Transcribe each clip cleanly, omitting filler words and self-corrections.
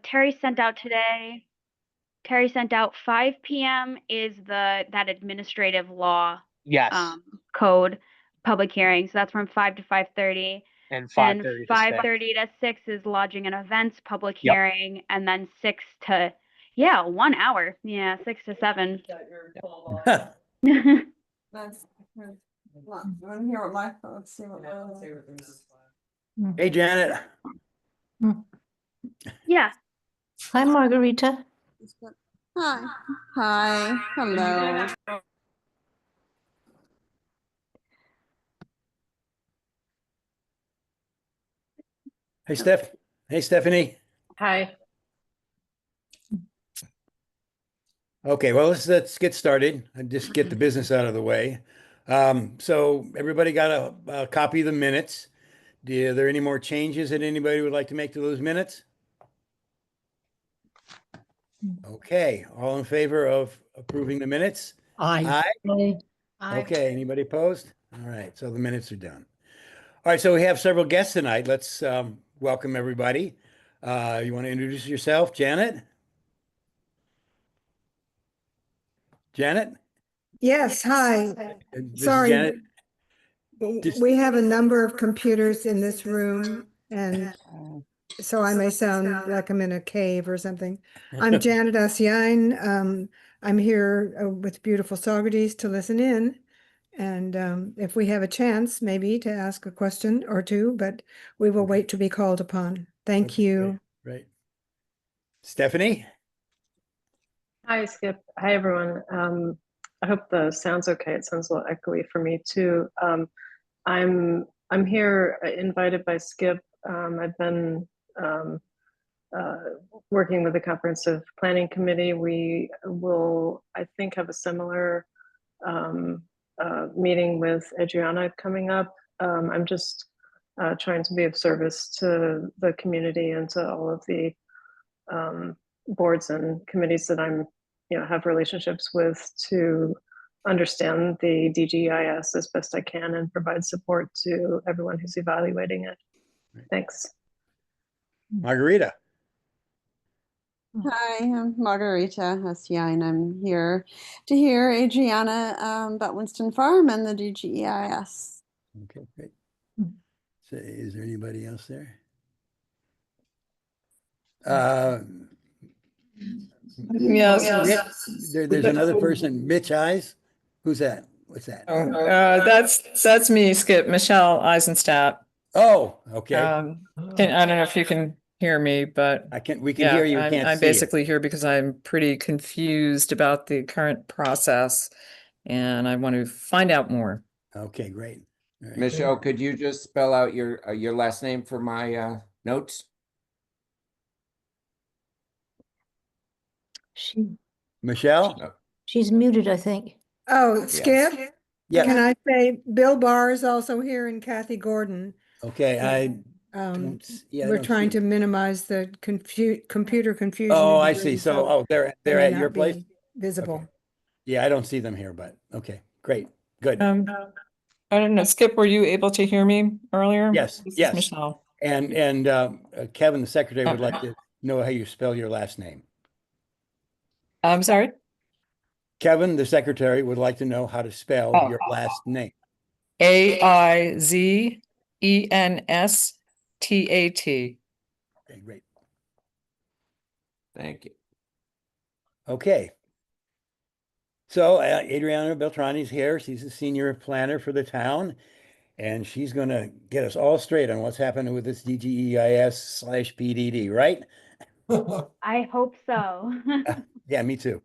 Terry sent out today. Terry sent out 5 p.m. is that administrative law Yes. Code public hearing. So that's from 5 to 5:30. And Then 5:30 to 5:30 to 6 is lodging and events public Yep. hearing, and then 6 to 1 hour. Yeah, 6 to 7. That's you want to hear what my thoughts? See what Hey, Janet. Yeah. Hi, Margarita. Hi. Hi. Hello. Hey, Steph. Hey, Stephanie. Hi. Okay, well, let's get started and just get the business out of the way. So everybody got a copy of the minutes. Are there any more changes that anybody would like to make to those minutes? Okay, all in favor of approving the minutes? Aye. Okay, anybody opposed? All right, so the minutes are done. All right, so we have several guests tonight. Let's welcome everybody. You want to introduce yourself, Janet? Janet? Yes, hi. This is Sorry. Janet. We have a number of computers in this room, and so I may sound like I'm in a cave or something. I'm Janet Asyain. I'm here with beautiful Socrates to listen in. And if we have a chance, maybe to ask a question or two, but we will wait to be called upon. Thank you. Right. Stephanie? Hi, Skip. Hi, everyone. I hope the sound's okay. It sounds a little echoey for me too. I'm here invited by Skip. I've been working with the Comprehensive Planning Committee. We will, I think, have a similar meeting with Adriana coming up. I'm just trying to be of service to the community and to all of the boards and committees that I'm, have relationships with to understand the DGIS as best I can and provide support to everyone who's evaluating it. Thanks. Margarita. Hi, I'm Margarita Asyain. I'm here to hear Adriana about Winston Farm and the DGEIS. Okay, great. So is there anybody else there? Yes. There's another person, Mitch Eyes. Who's that? What's that? That's me, Skip, Michelle Eisenstadt. Oh, okay. I don't know if you can hear me, but We can hear you. I'm basically here because I'm pretty confused about the current process and I want to find out more. Okay, great. Right. Michelle, could you just spell out your last name for my notes? Michelle? She's muted, I think. Oh, Skip? Yeah. Can I say Bill Barr is also here and Kathy Gordon? Okay, we're trying to minimize the computer confusion. Oh, I see. So, they're at your place? Visible. Okay. Yeah, I don't see them here, but okay, great, good. I don't know, Skip, were you able to hear me earlier? Yes, This is yes. Michelle. And Kevin, the secretary, would like to know how you spell your last name. I'm sorry? Kevin, the secretary, would like to know how to spell your last name. Aizenstatat. Okay, great. Thank you. Okay. So Adriana Beltrani is here. She's the senior planner for the town, and she's going to get us all straight on what's happening with this DGEIS/PDD, right? I hope so. Yeah, me too.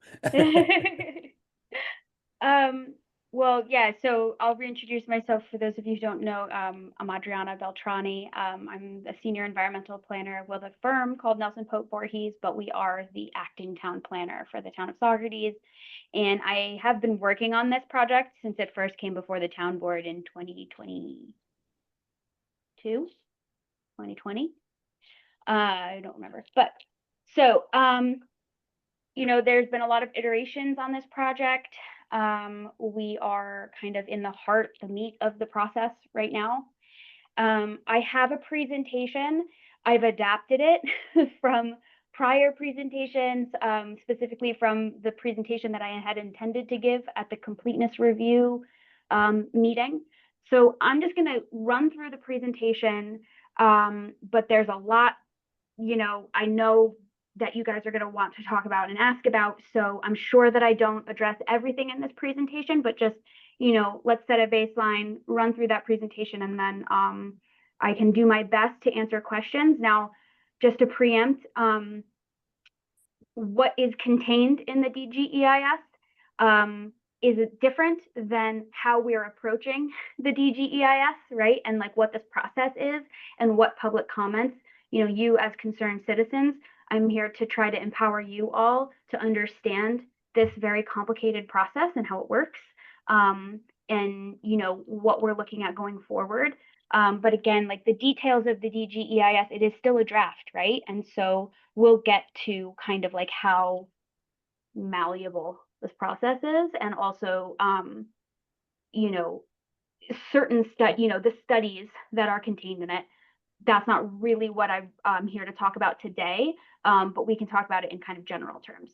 Well, yeah, so I'll reintroduce myself for those of you who don't know. I'm Adriana Beltrani. I'm a senior environmental planner with a firm called Nelson Pope Voorhees, but we are the acting town planner for the town of Socrates. And I have been working on this project since it first came before the town board in 2020. I don't remember, but so, there's been a lot of iterations on this project. We are kind of in the meat of the process right now. I have a presentation. I've adapted it from prior presentations, specifically from the presentation that I had intended to give at the completeness review meeting. So I'm just going to run through the presentation, but there's a lot, you know, I know that you guys are going to want to talk about and ask about. So I'm sure that I don't address everything in this presentation, but just, you know, let's set a baseline, run through that presentation, and then I can do my best to answer questions. Now, just to preempt, what is contained in the DGEIS is different than how we're approaching the DGEIS, right? And like what this process is and what public comments, you know, you as concerned citizens, I'm here to try to empower you all to understand this very complicated process and how it works, and, you know, what we're looking at going forward. But again, like the details of the DGEIS, it is still a draft, right? And so we'll get to kind of like how malleable this process is, and also, you know, certain the studies that are contained in it. That's not really what I'm here to talk about today, but we can talk about it in kind of general terms.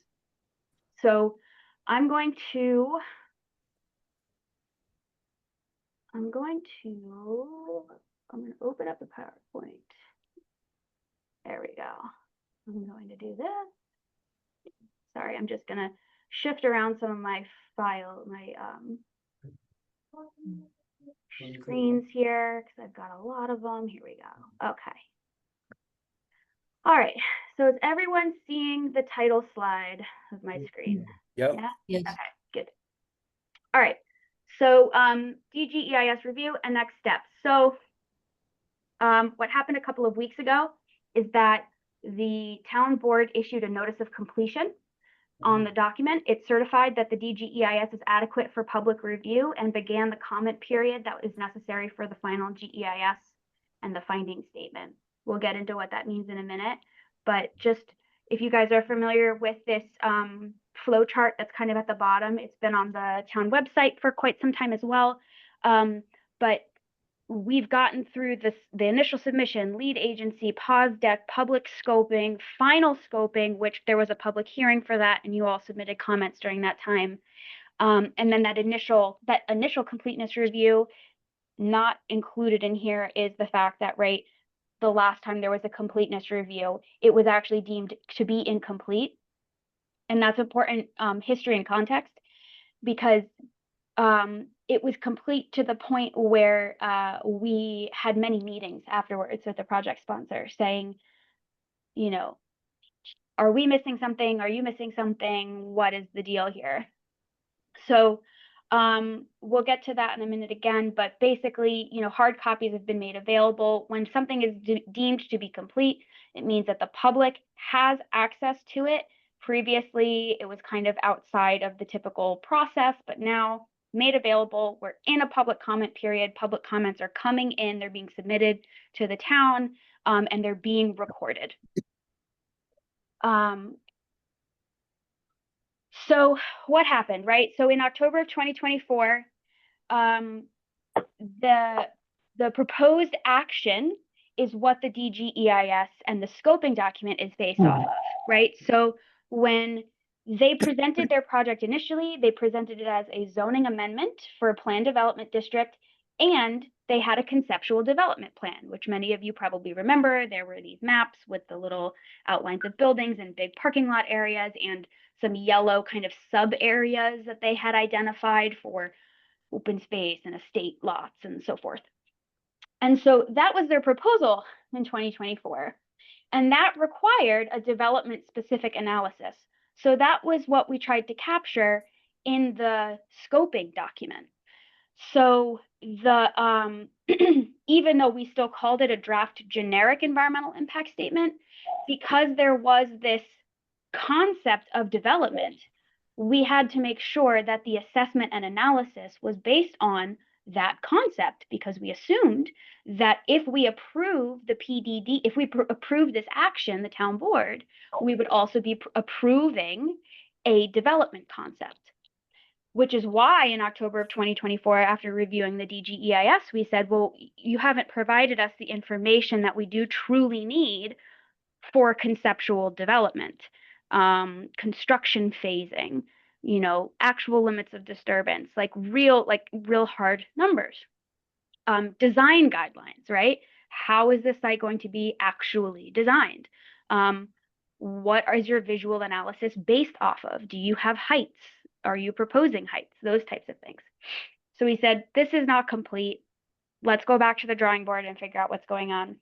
So I'm going to open up the PowerPoint. There we go. I'm going to do this. Sorry, I'm just gonna shift around some of my screens here because I've got a lot of them. Here we go. Okay. All right. So is everyone seeing the title slide of my screen? Yep. Yeah? Yes. Okay, good. All right. So DGEIS review and next steps. So what happened a couple of weeks ago is that the town board issued a notice of completion on the document. It certified that the DGEIS is adequate for public review and began the comment period that is necessary for the final GEIS and the finding statement. We'll get into what that means in a minute, but just if you guys are familiar with this flow chart that's kind of at the bottom, it's been on the town website for quite some time as well. But we've gotten through the initial submission, lead agency, pause deck, public scoping, final scoping, which there was a public hearing for that, and you all submitted comments during that time. And then that initial completeness review. Not included in here is the fact that, right, the last time there was a completeness review, it was actually deemed to be incomplete. And that's important history and context, because it was complete to the point where we had many meetings afterwards with the project sponsor saying, you know, are we missing something? Are you missing something? What is the deal here? So we'll get to that in a minute again, but basically, you know, hard copies have been made available. When something is deemed to be complete, it means that the public has access to it. Previously, it was kind of outside of the typical process, but now made available. We're in a public comment period. Public comments are coming in, they're being submitted to the town, and they're being recorded. So what happened, right? So in October of 2024, the proposed action is what the DGEIS and the scoping document is based off of, right? So when they presented their project initially, they presented it as a zoning amendment for a planned development district, and they had a conceptual development plan, which many of you probably remember. There were these maps with the little outlines of buildings and big parking lot areas and some yellow kind of sub areas that they had identified for open space and estate lots and so forth. And so that was their proposal in 2024. And that required a development specific analysis. So that was what we tried to capture in the scoping document. So the even though we still called it a draft generic environmental impact statement, because there was this concept of development, we had to make sure that the assessment and analysis was based on that concept, because we assumed that if we approve the PDD, if we approve this action, the town board, we would also be approving a development concept. Which is why in October of 2024, after reviewing the DGEIS, we said, well, you haven't provided us the information that we do truly need for conceptual development, construction phasing, you know, actual limits of disturbance, like real hard numbers. Design guidelines, right? How is this site going to be actually designed? What is your visual analysis based off of? Do you have heights? Are you proposing heights? Those types of things. So we said, this is not complete. Let's go back to the drawing board and figure out what's going on.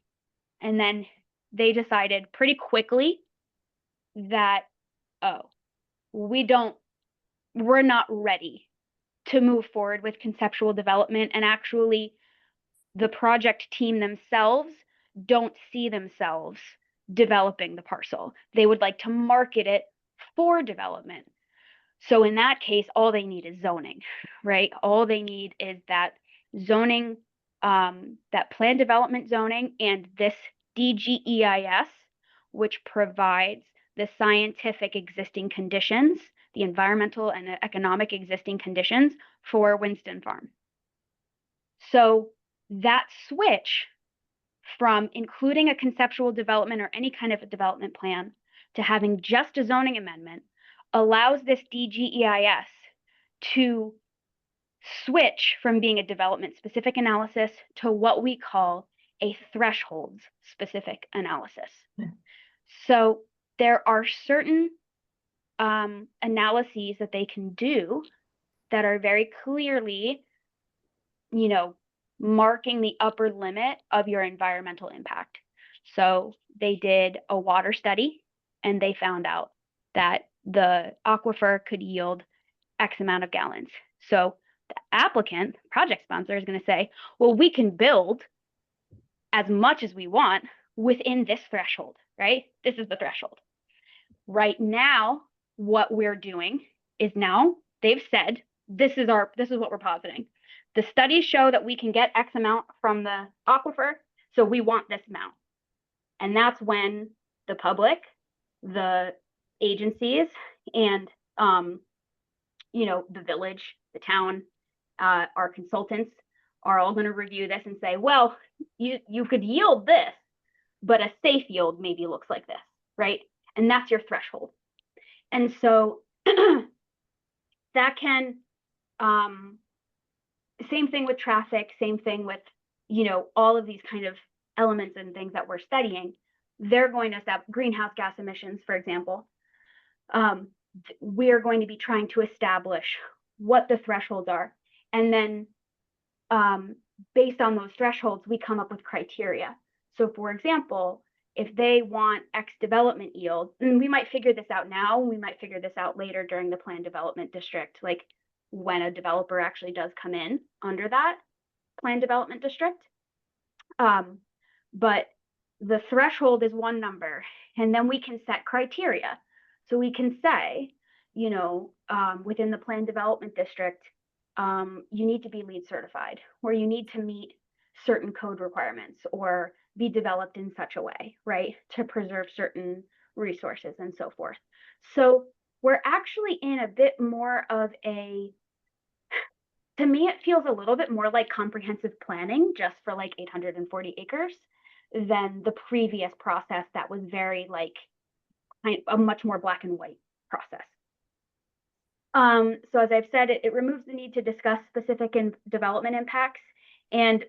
And then they decided pretty quickly that, oh, we're not ready to move forward with conceptual development, and actually the project team themselves don't see themselves developing the parcel. They would like to market it for development. So in that case, all they need is zoning, right? All they need is that zoning, that plan development zoning, and this DGEIS, which provides the scientific existing conditions, the environmental and economic existing conditions for Winston Farm. So that switch from including a conceptual development or any kind of a development plan to having just a zoning amendment allows this DGEIS to switch from being a development specific analysis to what we call a thresholds specific analysis. So there are certain analyses that they can do that are very clearly, you know, marking the upper limit of your environmental impact. So they did a water study and they found out that the aquifer could yield X amount of gallons. So the applicant, project sponsor, is going to say, well, we can build as much as we want within this threshold, right? This is the threshold. Right now, what we're doing is now they've said, this is what we're positing. The studies show that we can get X amount from the aquifer, so we want this amount. And that's when the public, the agencies, and you know, the village, the town, our consultants are all going to review this and say, well, you could yield this, but a safe yield maybe looks like this, right? And that's your threshold. And so that can, same thing with traffic, same thing with, you know, all of these kind of elements and things that we're studying. They're going to establish greenhouse gas emissions, for example. We're going to be trying to establish what the thresholds are. And then based on those thresholds, we come up with criteria. So for example, if they want X development yield, and we might figure this out now, we might figure this out later during the planned development district, like when a developer actually does come in under that planned development district. But the threshold is one number, and then we can set criteria. So we can say, you know, within the planned development district, you need to be LEED certified, or you need to meet certain code requirements, or be developed in such a way, right, to preserve certain resources and so forth. So we're actually in a bit more of a, to me, it feels a little bit more like comprehensive planning just for like 840 acres than the previous process that was very like a much more black and white process. So as I've said, it removes the need to discuss specific development impacts and,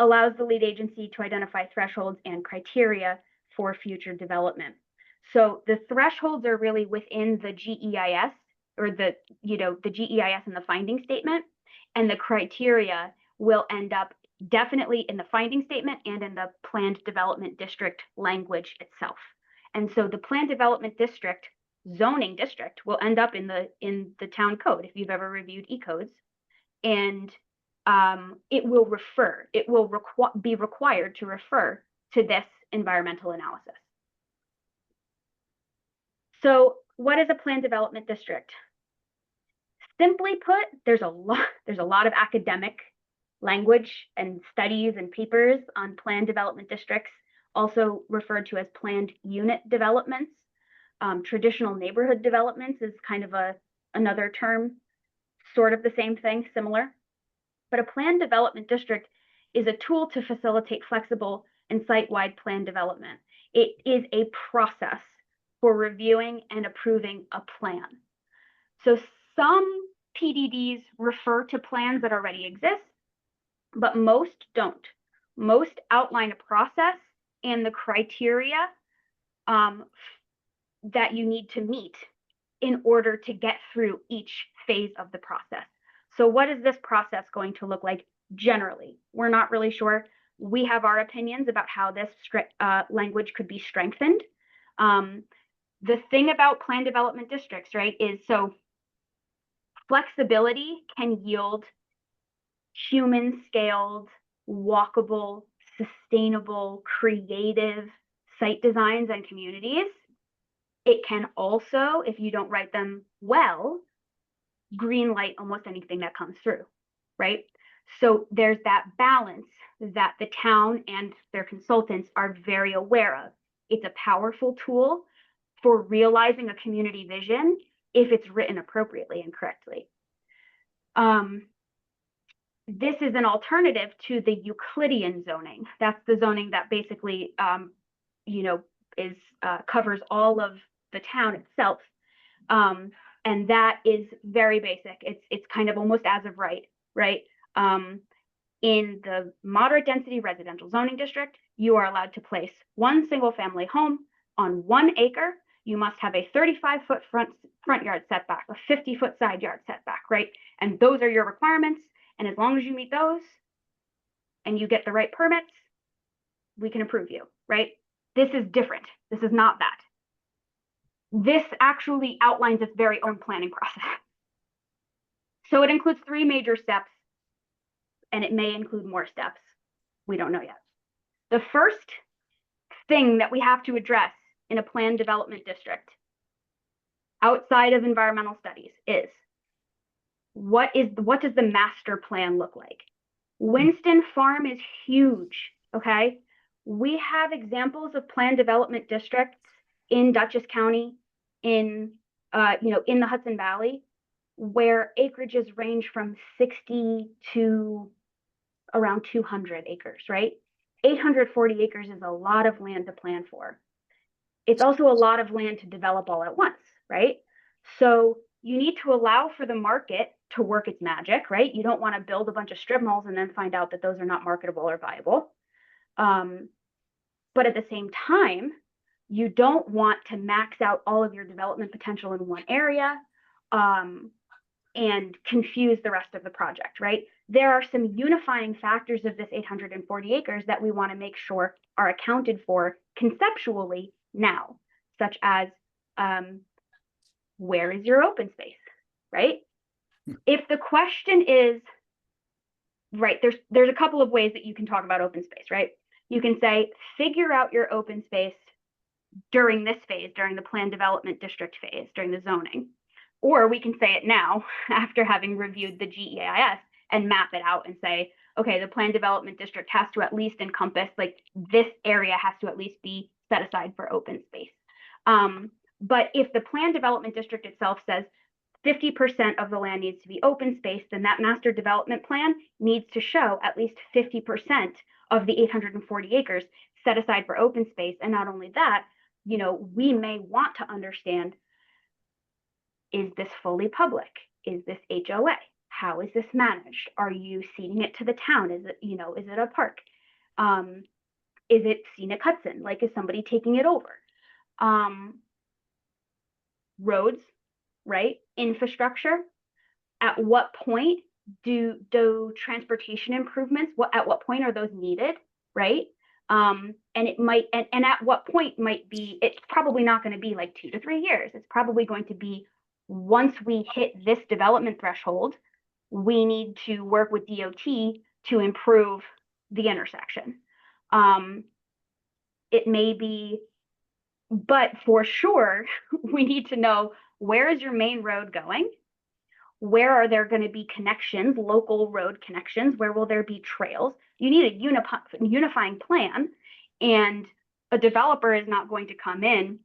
allows the lead agency to identify thresholds and criteria for future development. So the thresholds are really within the GEIS, or the GEIS and the finding statement, and the criteria will end up definitely in the finding statement and in the planned development district language itself. And so the planned development district zoning district will end up in the town code if you've ever reviewed e-codes, and it will be required to refer to this environmental analysis. So what is a planned development district? Simply put, there's a lot of academic language and studies and papers on planned development districts, also referred to as planned unit developments. Traditional neighborhood developments is kind of another term, sort of the same thing, similar. But a planned development district is a tool to facilitate flexible and site-wide plan development. It is a process for reviewing and approving a plan. So some PDDs refer to plans that already exist, but most don't. Most outline a process and the criteria that you need to meet in order to get through each phase of the process. So what is this process going to look like generally? We're not really sure. We have our opinions about how this language could be strengthened. The thing about plan development districts, right, is so flexibility can yield human-scaled, walkable, sustainable, creative site designs and communities. It can also, if you don't write them well, green light almost anything that comes through, right? So there's that balance that the town and their consultants are very aware of. It's a powerful tool for realizing a community vision if it's written appropriately and correctly. This is an alternative to the Euclidean zoning. That's the zoning that basically, is covers all of the town itself. And that is very basic. It's kind of almost as of right? In the moderate density residential zoning district, you are allowed to place one single family home on 1 acre. You must have a 35-foot front yard setback, a 50-foot side yard setback, right? And those are your requirements. And as long as you meet those and you get the right permits, we can approve you, right? This is different. This is not that. This actually outlines its very own planning process. So it includes 3 major steps, and it may include more steps. We don't know yet. The first thing that we have to address in a planned development district outside of environmental studies is what does the master plan look like? Winston Farm is huge, okay? We have examples of planned development districts in Dutchess County, in the Hudson Valley, where acreages range from 60 to around 200 acres, right? 840 acres is a lot of land to plan for. It's also a lot of land to develop all at once, right? So you need to allow for the market to work its magic, right? You don't want to build a bunch of strip malls and then find out that those are not marketable or viable. But at the same time, you don't want to max out all of your development potential in one area and confuse the rest of the project, right? There are some unifying factors of this 840 acres that we want to make sure are accounted for conceptually now, such as where is your open space, right? If the question is, right, there's a couple of ways that you can talk about open space, right? You can say, figure out your open space during this phase, during the planned development district phase, during the zoning. Or we can say it now after having reviewed the GEIS and map it out and say, okay, the planned development district has to at least encompass, like, this area has to at least be set aside for open space. But if the planned development district itself says 50% of the land needs to be open space, then that master development plan needs to show at least 50% of the 840 acres set aside for open space. And not only that, we may want to understand, is this fully public? Is this HOA? How is this managed? Are you ceding it to the town? Is it a park? Is it scenic Hudson? Like, is somebody taking it over? Roads, right? Infrastructure. At what point do transportation improvements, at what point are those needed, right? And it might, and at what point might be, it's probably not going to be like 2 to 3 years. It's probably going to be, once we hit this development threshold, we need to work with DOT to improve the intersection. It may be, but for sure, we need to know, where is your main road going? Where are there going to be connections, local road connections? Where will there be trails? You need a unifying plan, and a developer is not going to come in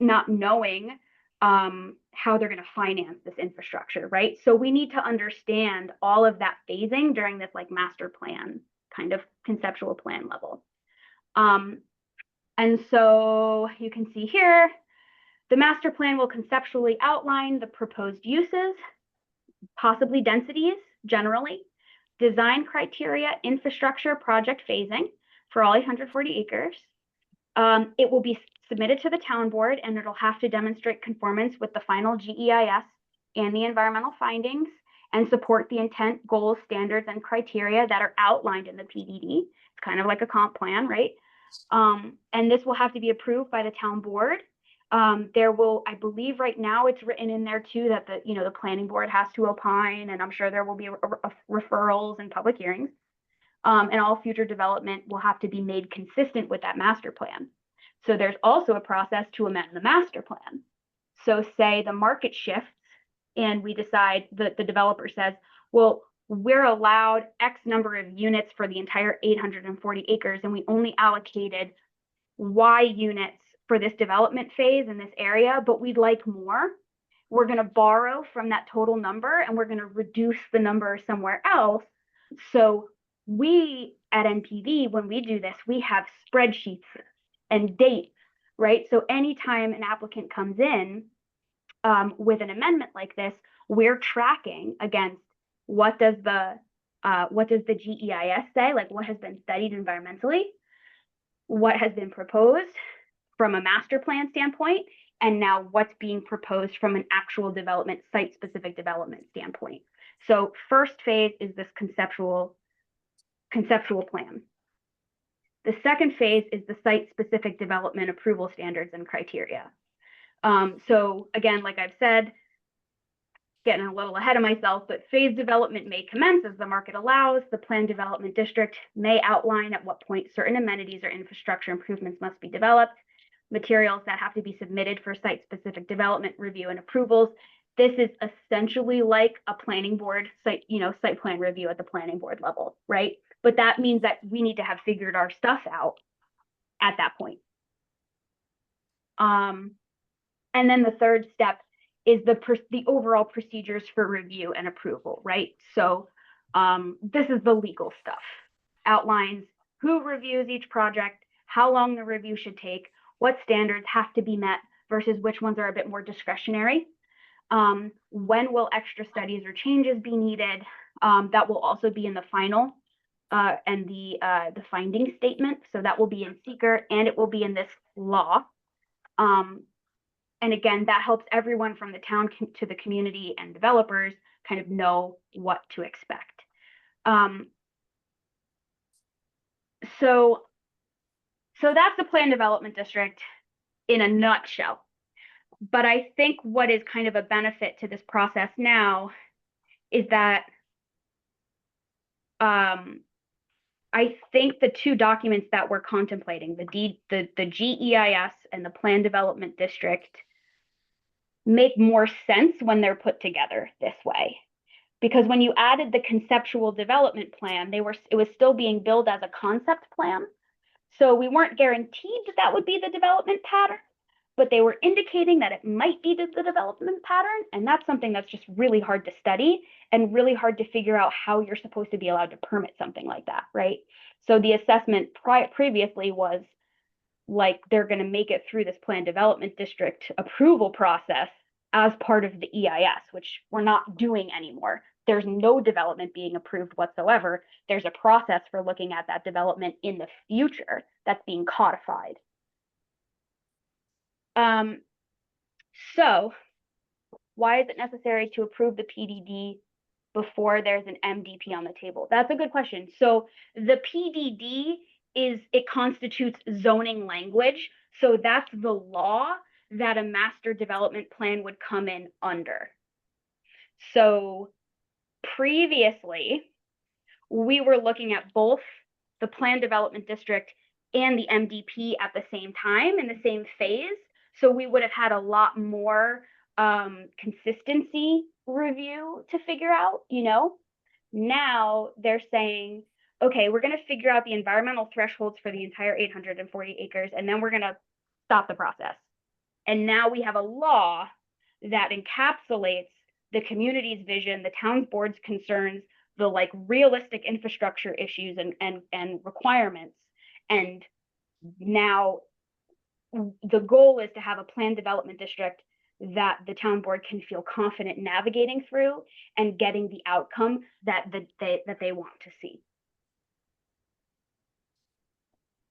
not knowing how they're going to finance this infrastructure, right? So we need to understand all of that phasing during this, like, master plan kind of conceptual plan level. And so you can see here, the master plan will conceptually outline the proposed uses, possibly densities generally, design criteria, infrastructure, project phasing for all 840 acres. It will be submitted to the town board and it'll have to demonstrate conformance with the final GEIS and the environmental findings and support the intent, goals, standards, and criteria that are outlined in the PDD. It's kind of like a comp plan, right? And this will have to be approved by the town board. There will, I believe right now it's written in there too that the planning board has to opine, and I'm sure there will be referrals and public hearings. And all future development will have to be made consistent with that master plan. So there's also a process to amend the master plan. So say the market shifts and we decide that the developer says, well, we're allowed X number of units for the entire 840 acres, and we only allocated Y units for this development phase in this area, but we'd like more. We're going to borrow from that total number and we're going to reduce the number somewhere else. So we at NPV, when we do this, we have spreadsheets and dates, right? So anytime an applicant comes in with an amendment like this, we're tracking against what does the GEIS say, like what has been studied environmentally, what has been proposed from a master plan standpoint, and now what's being proposed from an actual development, site-specific development standpoint. So first phase is this conceptual plan. The second phase is the site-specific development approval standards and criteria. So again, like I've said, getting a little ahead of myself, but phase development may commence as the market allows. The planned development district may outline at what point certain amenities or infrastructure improvements must be developed, materials that have to be submitted for site-specific development review and approvals. This is essentially like a planning board site plan review at the planning board level, right? But that means that we need to have figured our stuff out at that point. And then the third step is the overall procedures for review and approval, right? So this is the legal stuff. Outlines who reviews each project, how long the review should take, what standards have to be met versus which ones are a bit more discretionary. When will extra studies or changes be needed? That will also be in the final and the finding statement. So that will be in seeker and it will be in this law. And again, that helps everyone from the town to the community and developers kind of know what to expect. So that's the planned development district in a nutshell. But I think what is kind of a benefit to this process now is that I think the two documents that we're contemplating, the GEIS and the planned development district, make more sense when they're put together this way. Because when you added the conceptual development plan, it was still being billed as a concept plan. So we weren't guaranteed that would be the development pattern, but they were indicating that it might be the development pattern. And that's something that's just really hard to study and really hard to figure out how you're supposed to be allowed to permit something like that, right? So the assessment previously was like they're going to make it through this planned development district approval process as part of the EIS, which we're not doing anymore. There's no development being approved whatsoever. There's a process for looking at that development in the future that's being codified. So why is it necessary to approve the PDD before there's an MDP on the table? That's a good question. So the PDD it constitutes zoning language. So that's the law that a master development plan would come in under. So previously, we were looking at both the planned development district and the MDP at the same time in the same phase. So we would have had a lot more consistency review to figure out, Now they're saying, okay, we're going to figure out the environmental thresholds for the entire 840 acres, and then we're going to stop the process. And now we have a law that encapsulates the community's vision, the town's board's concerns, the like realistic infrastructure issues and requirements. And now the goal is to have a planned development district that the town board can feel confident navigating through and getting the outcome that they want to see.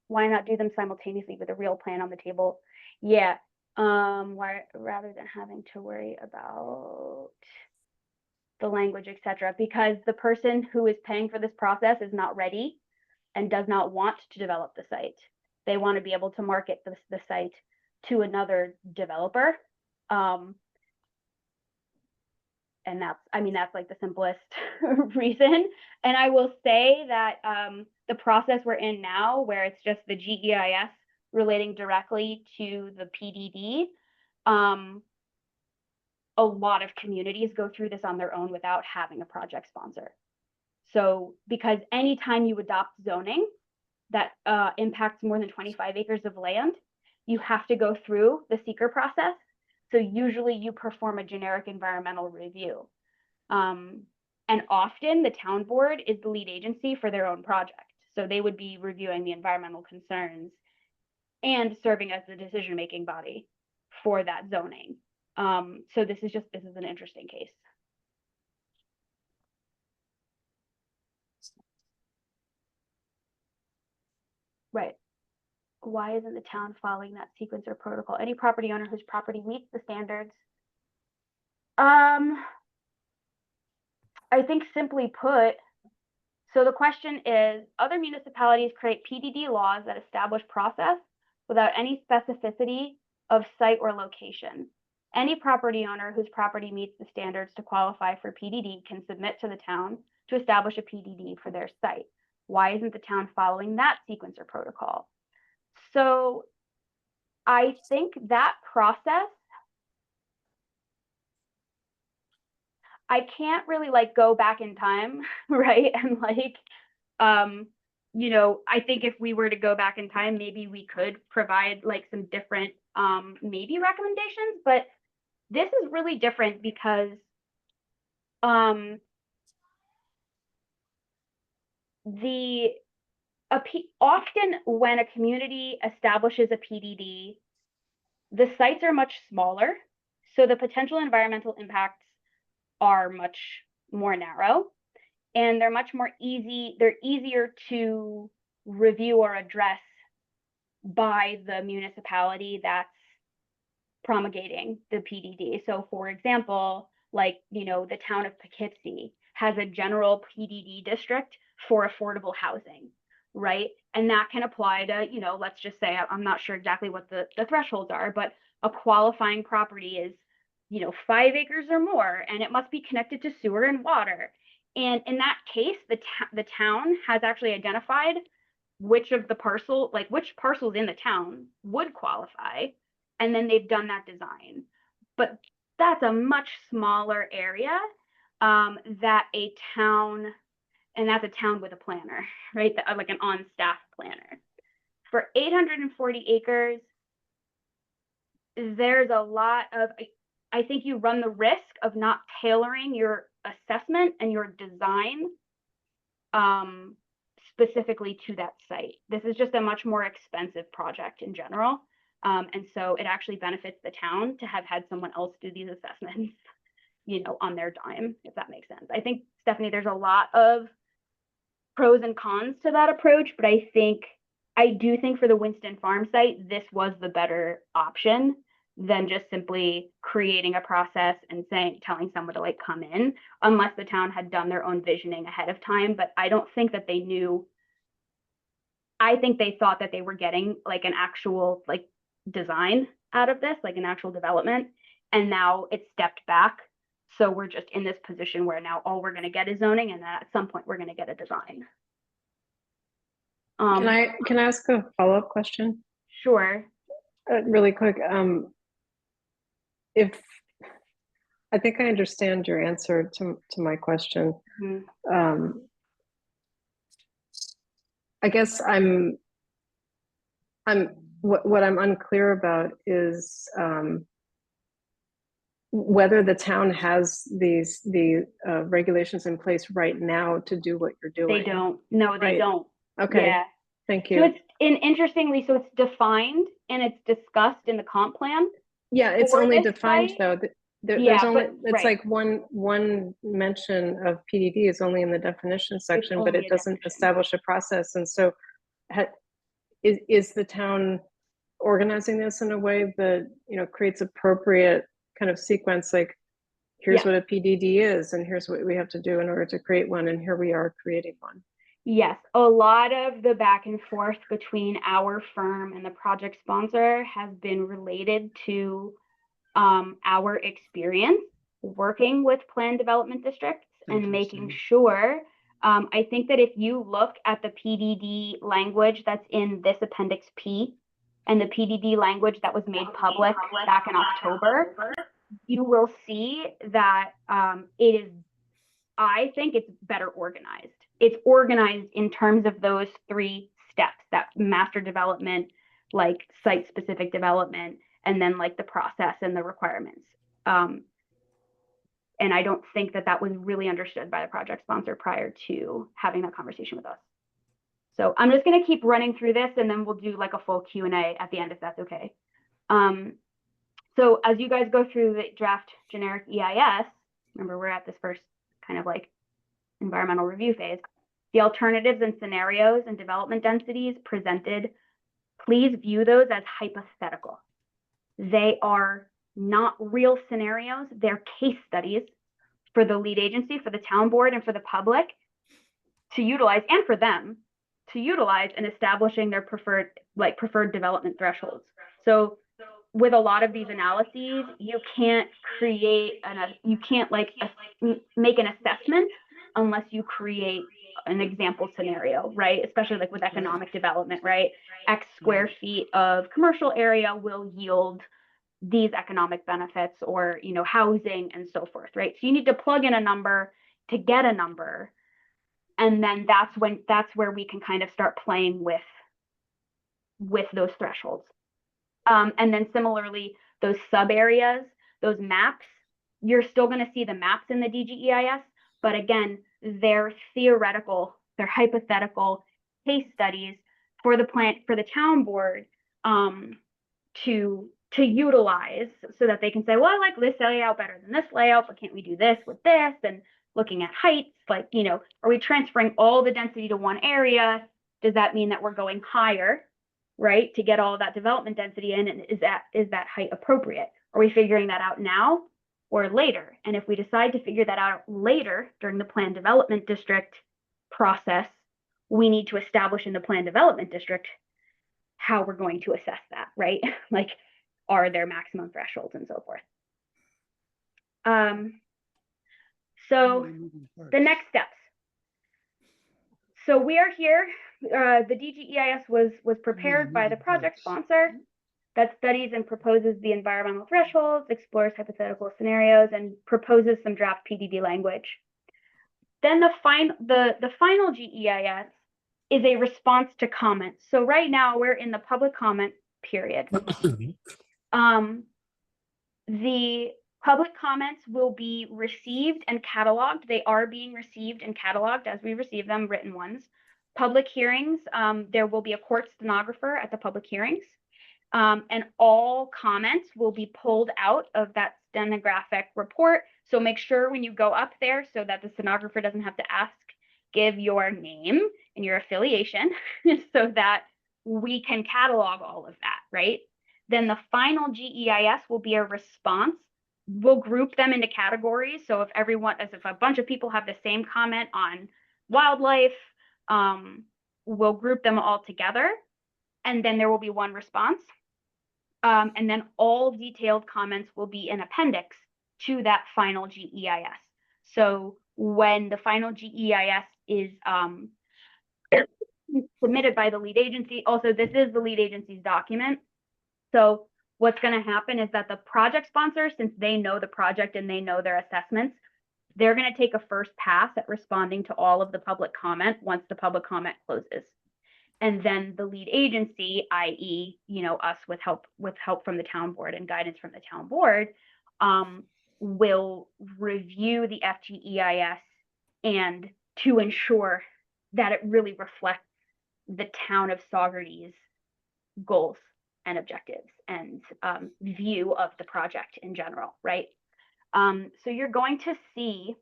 Why not do them simultaneously with a real plan on the table? Yeah. Why, rather than having to worry about the language, etc., because the person who is paying for this process is not ready and does not want to develop the site. They want to be able to market the site to another developer. And that's like the simplest reason. And I will say that the process we're in now, where it's just the GEIS relating directly to the PDD, a lot of communities go through this on their own without having a project sponsor. So because anytime you adopt zoning that impacts more than 25 acres of land, you have to go through the seeker process. So usually you perform a generic environmental review. And often the town board is the lead agency for their own project. So they would be reviewing the environmental concerns and serving as the decision-making body for that zoning. So this is an interesting case. Right. Why isn't the town following that sequence or protocol? Any property owner whose property meets the standards. I think simply put, so the question is, other municipalities create PDD laws that establish process without any specificity of site or location. Any property owner whose property meets the standards to qualify for PDD can submit to the town to establish a PDD for their site. Why isn't the town following that sequence or protocol? So I think that process, I can't really like go back in time, right? And like, you know, I think if we were to go back in time, maybe we could provide like some different maybe recommendations, but this is really different because often when a community establishes a PDD, the sites are much smaller, so the potential environmental impacts are much more narrow, and they're much more they're easier to review or address by the municipality that's promulgating the PDD. So for example, like, you know, the town of Poughkeepsie has a general PDD district for affordable housing, right? And that can apply to, you know, let's just say, I'm not sure exactly what the thresholds are, but a qualifying property is, you know, 5 acres or more, and it must be connected to sewer and water. And in that case, the town has actually identified which parcels in the town would qualify, and then they've done that design. But that's a much smaller area that a town, and that's a town with a planner, right? Like an on-staff planner. For 840 acres, there's a lot of, I think you run the risk of not tailoring your assessment and your design specifically to that site. This is just a much more expensive project in general. And so it actually benefits the town to have had someone else do these assessments, you know, on their dime, if that makes sense. I think, Stephanie, there's a lot of pros and cons to that approach, but I do think for the Winston Farm site, this was the better option than just simply creating a process and telling someone to like come in, unless the town had done their own visioning ahead of time. But I don't think that they knew. I think they thought that they were getting like an actual like design out of this, like an actual development, and now it's stepped back. So we're just in this position where now all we're going to get is zoning, and then at some point we're going to get a design. Can I ask a follow-up question? Sure. Really quick. If I think I understand your answer to my question. Mm-hmm. I guess what I'm unclear about is whether the town has the regulations in place right now to do what you're doing. They don't. No, they don't. Okay. Yeah. Thank So you. it's interestingly, so it's defined and it's discussed in the comp plan. Yeah, it's for only this defined site. though. There's Yeah, only, but- it's right. like one mention of PDD is only in the definition section, but only it a doesn't definition. establish a process. And so is the town organizing this in a way that, you know, creates appropriate kind of sequence, like here's Yeah. what a PDD is and here's what we have to do in order to create one, and here we are creating one. Yes, a lot of the back and forth between our firm and the project sponsor has been related to our experience working with planned development districts and making sure. I think that if you look at the PDD language that's in this Appendix P and the PDD language that was made public back in October, you will see that it is, I think it's better organized. It's organized in terms of those 3 steps, that master development, like site specific development, and then like the process and the requirements. And I don't think that that was really understood by the project sponsor prior to having that conversation with us. So I'm just going to keep running through this and then we'll do like a full Q&A at the end if that's okay. So as you guys go through the draft generic EIS, remember we're at this first kind of like environmental review phase, the alternatives and scenarios and development densities presented, please view those as hypothetical. They are not real scenarios, they're case studies for the lead agency, for the town board, and for the public to utilize, and for them to utilize in establishing their preferred development thresholds. So with a lot of these analyses, you can't make an assessment unless you create an example scenario, right? Especially like with economic development, right? X square feet of commercial area will yield these economic benefits, or, you know, housing and so forth, right? So you need to plug in a number to get a number. And then that's where we can kind of start playing with those thresholds. And then similarly, those sub areas, those maps, you're still going to see the maps in the DGEIS, but again, they're theoretical, they're hypothetical case studies for the town board to utilize, so that they can say, well, I like this layout better than this layout, but can't we do this with this? And looking at heights, like, you know, are we transferring all the density to one area? Does that mean that we're going higher, right, to get all of that development density in? And is that height appropriate? Are we figuring that out now or later? And if we decide to figure that out later during the planned development district process, we need to establish in the planned development district how we're going to assess that, right? Like, are there maximum thresholds and so forth? So the next steps. So we are here. The DGEIS was prepared by the project sponsor that studies and proposes the environmental thresholds, explores hypothetical scenarios, and proposes some draft PDD language. Then the final GEIS is a response to comments. So right now we're in the public comment period. The public comments will be received and cataloged. They are being received and cataloged as we receive them, written ones. Public hearings, there will be a court stenographer at the public hearings. And all comments will be pulled out of that stenographic report. So make sure when you go up there, so that the stenographer doesn't have to ask, give your name and your affiliation so that we can catalog all of that, right? Then the final GEIS will be a response. We'll group them into categories. So if a bunch of people have the same comment on wildlife, we'll group them all together. And then there will be one response. And then all detailed comments will be an appendix to that final GEIS. So when the final GEIS is submitted by the lead agency, also this is the lead agency's document. So what's going to happen is that the project sponsor, since they know the project and they know their assessments, they're going to take a first pass at responding to all of the public comment once the public comment closes. And then the lead agency, i.e., you know, us with help from the town board and guidance from the town board, will review the FGEIS and to ensure that it really reflects the town of Saugerties goals and objectives and view of the project in general, right? So you're going to see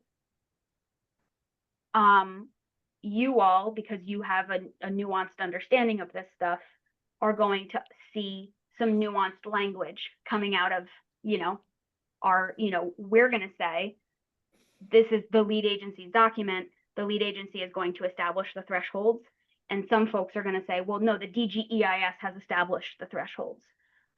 you all, because you have a nuanced understanding of this stuff, are going to see some nuanced language coming out of, we're going to say, this is the lead agency's document. The lead agency is going to establish the thresholds. And some folks are going to say, well, no, the DGEIS has established the thresholds.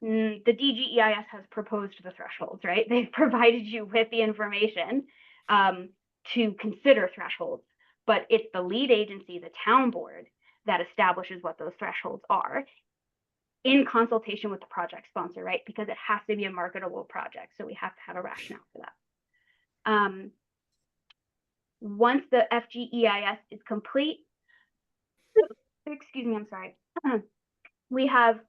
The DGEIS has proposed the thresholds, right? They've provided you with the information to consider thresholds, but it's the lead agency, the town board, that establishes what those thresholds are in consultation with the project sponsor, right? Because it has to be a marketable project. So we have to have a rationale for that. Once the FGEIS is complete, excuse me, I'm sorry, we have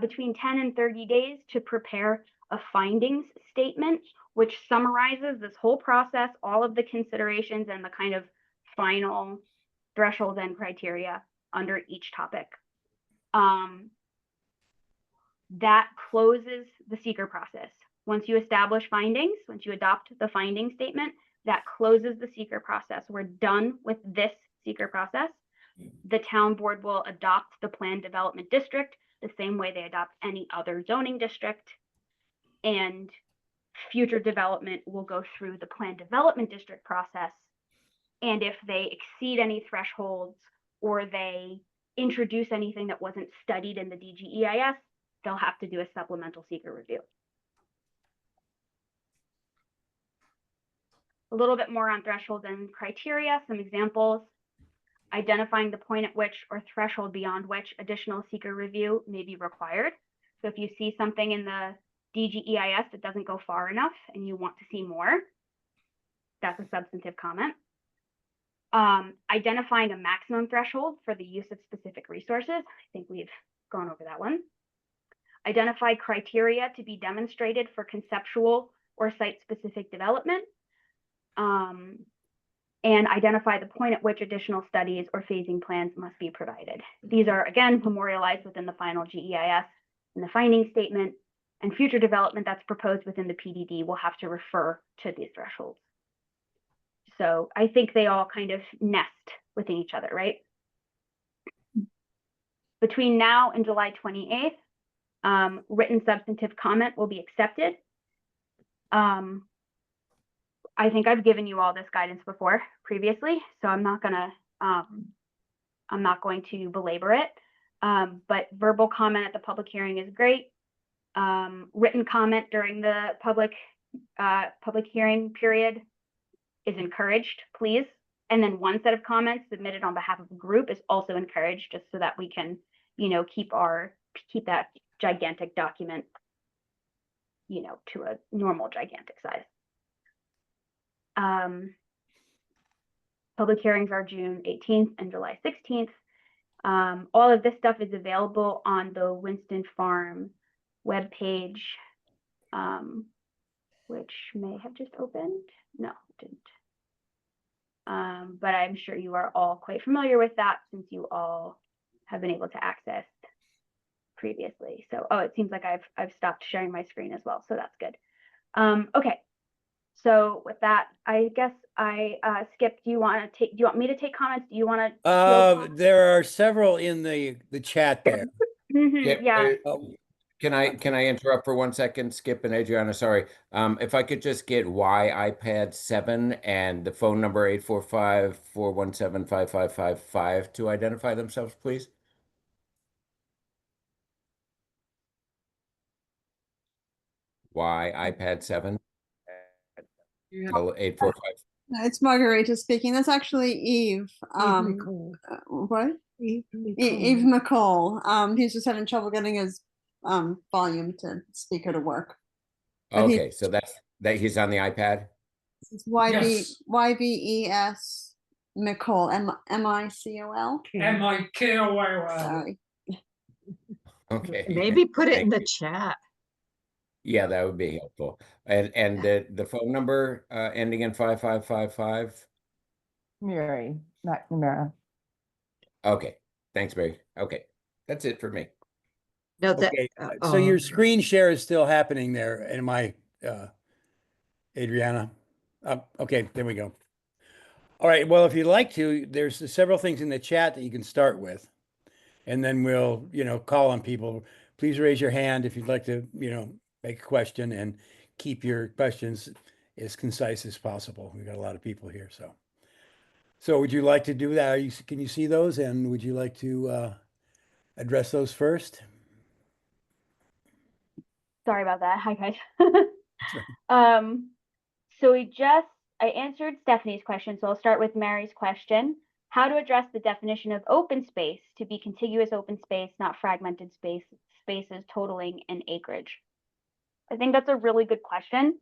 between 10 and 30 days to prepare a findings statement, which summarizes this whole process, all of the considerations and the kind of final thresholds and criteria under each topic. That closes the seeker process. Once you establish findings, once you adopt the finding statement, that closes the seeker process. We're done with this seeker process. The town board will adopt the planned development district the same way they adopt any other zoning district, and future development will go through the planned development district process. And if they exceed any thresholds or they introduce anything that wasn't studied in the DGEIS, they'll have to do a supplemental seeker review. A little bit more on thresholds and criteria, some examples. Identifying the point at which or threshold beyond which additional seeker review may be required. So if you see something in the DGEIS that doesn't go far enough and you want to see more, that's a substantive comment. Identifying a maximum threshold for the use of specific resources. I think we've gone over that one. Identify criteria to be demonstrated for conceptual or site-specific development. And identify the point at which additional studies or phasing plans must be provided. These are, again, memorialized within the final GEIS and the finding statement, and future development that's proposed within the PDD will have to refer to these thresholds. So I think they all kind of nest within each other, right? Between now and July 28th, written substantive comment will be accepted. I think I've given you all this guidance before previously, so I'm not going to belabor it. But verbal comment at the public hearing is great. Written comment during the public hearing period is encouraged, please. And then one set of comments submitted on behalf of a group is also encouraged, just so that we can, keep that gigantic document, to a normal gigantic size. Public hearings are June 18th and July 16th. All of this stuff is available on the Winston Farm webpage, which may have just opened. No, it didn't. But I'm sure you are all quite familiar with that since you all have been able to access previously. So, it seems like I've stopped sharing my screen as well, so that's good. Okay. So with that, I guess Skip, do you want me to take comments? Do you want to? There are several in the chat there. Yeah. Can I interrupt for 1 second, Skip and Adriana? Sorry. If I could just get why iPad 7 and the phone number 845-417-5555 to identify themselves, please. Why iPad 7? 845. It's Margarita speaking. That's actually Eve. What? Eve McCall. He's just having trouble getting his volume to speaker to work. But Okay, so that he's on the iPad. It's YVES McCall. MICOL. MICOL. Sorry. Okay. Maybe put it in the chat. Yeah, that would be helpful. And the phone number ending in 5555. Mary, not Mara. Okay, Thanks, Barry. Okay, that's it for me. No, that, Okay, so your um, screen share is still happening there. Am I, Adriana? Okay, there we go. All right, well, if you'd like to, there's several things in the chat that you can start with. And then we'll, call on people. Please raise your hand if you'd like to, make a question, and keep your questions as concise as possible. We've got a lot of people here, so. So would you like to do that? Can you see those? And would you like to address those first? Sorry about that. Hi, guys. That's right. So I answered Stephanie's question, so I'll start with Mary's question. How to address the definition of open space to be contiguous open space, not fragmented spaces totaling an acreage? I think that's a really good question.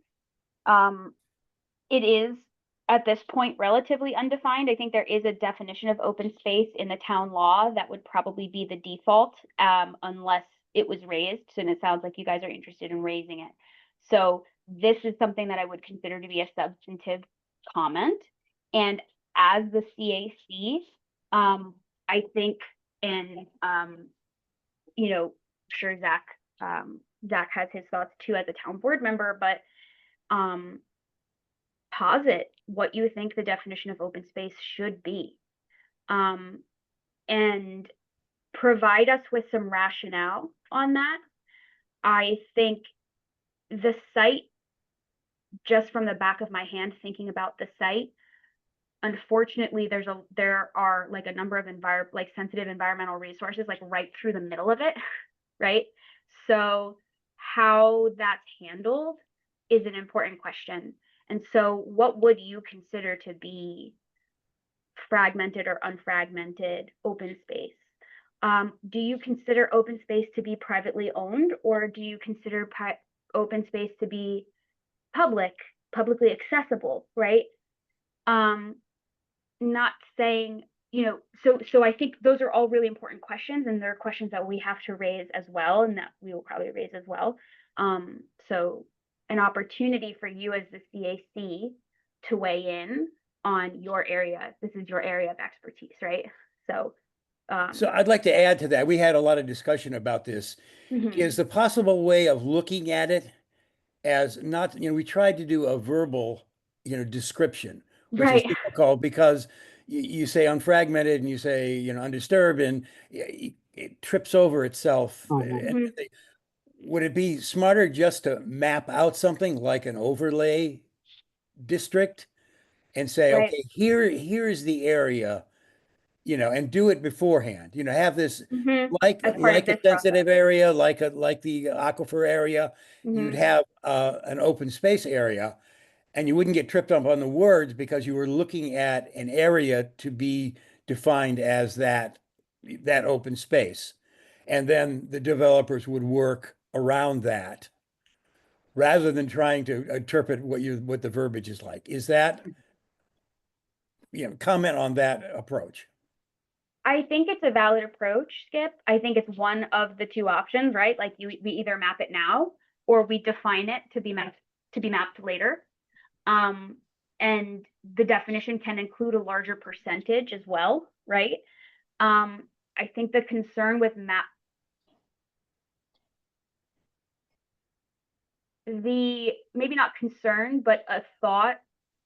It is at this point relatively undefined. I think there is a definition of open space in the town law that would probably be the default, unless it was raised. And it sounds like you guys are interested in raising it. So this is something that I would consider to be a substantive comment. And as the CAC, I think, and sure Zach has his thoughts too as a town board member, but posit what you think the definition of open space should be, and provide us with some rationale on that. I think the site, just from the back of my hand thinking about the site, unfortunately there are like a number of sensitive environmental resources like right through the middle of it, right? So how that's handled is an important question. And so what would you consider to be fragmented or unfragmented open space? Do you consider open space to be privately owned, or do you consider open space to be publicly accessible, right? Not saying, so I think those are all really important questions, and they're questions that we have to raise as well, and that we will probably raise as well. So an opportunity for you as the CAC to weigh in on your area. This is your area of expertise, right? So I'd like to add to that. We had a lot of discussion about this. Is the possible way of looking at it as not, we tried to do a verbal, description, which is right. difficult because you say unfragmented and you say, undisturbed, and it trips over itself. And would it be smarter just to map out something like an overlay district and say, Right. okay, here's the area, and do it beforehand, have this like As part of a this sensitive process. area, like the aquifer area, you'd have an open space area, and you wouldn't get tripped up on the words because you were looking at an area to be defined as that open space. And then the developers would work around that rather than trying to interpret what the verbiage is like. Is that, comment on that approach? I think it's a valid approach, Skip. I think it's one of the two options, right? Like we either map it now or we define it to be mapped later. And the definition can include a larger percentage as well, right? I think the concern with maybe not concern, but a thought,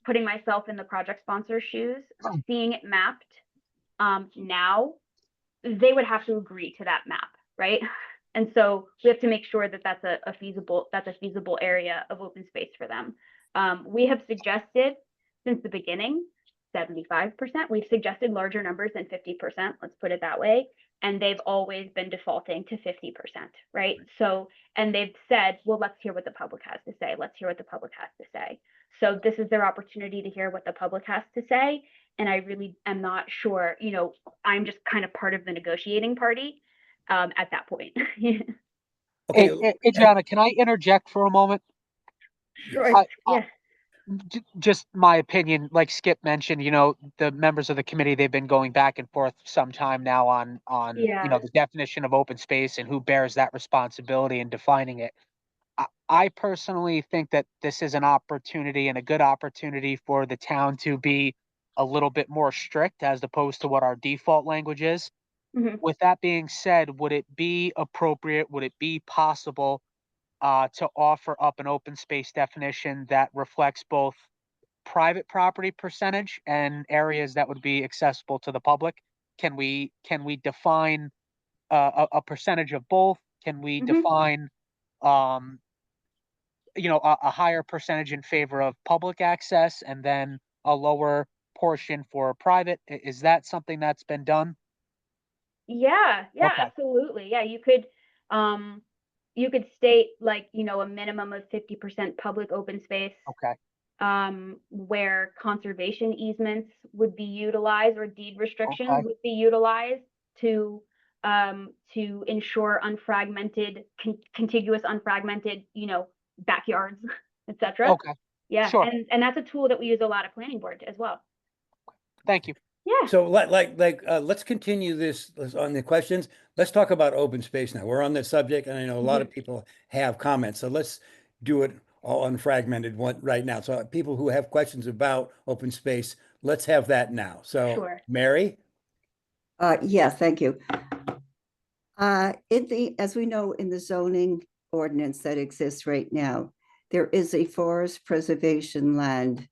putting myself in the project sponsor's shoes, seeing it mapped now, they would have to agree to that map, right? And so we have to make sure that that's a feasible area of open space for them. We have suggested since the beginning 75%. We've suggested larger numbers than 50%, let's put it that way. And they've always been defaulting to 50%, right? So, and they've said, well, let's hear what the public has to say. Let's hear what the public has to say. So this is their opportunity to hear what the public has to say. And I really am not sure, I'm just kind of part of the negotiating party at that point. Okay. Adriana, can I interject for a moment? Sure. Yeah. Just my opinion, like Skip mentioned, the members of the committee, they've been going back and forth some time now on the definition of open space and who bears that responsibility in defining it. I personally think that this is an opportunity and a good opportunity for the town to be a little bit more strict as opposed to what our default language is. Mhm. With that being said, would it be appropriate, would it be possible to offer up an open space definition that reflects both private property percentage and areas that would be accessible to the public? Can we define a percentage of both? Can we Mhm. define a higher percentage in favor of public access and then a lower portion for private? Is that something that's been done? Yeah, Okay. absolutely. Yeah, you could state like, a minimum of 50% public open space, Okay. where conservation easements would be utilized or deed restrictions Okay. would be utilized to ensure contiguous unfragmented, backyards, etc. Okay. Yeah, Sure. and that's a tool that we use a lot of planning board as well. Thank you. Yeah. So let's continue this on the questions. Let's talk about open space now. We're on the subject, and I know a lot of people have comments. So let's do it all unfragmented one right now. So people who have questions about open space, let's have that now. So Sure. Mary? Yeah, thank you. As we know, in the zoning ordinance that exists right now, there is a forest preservation land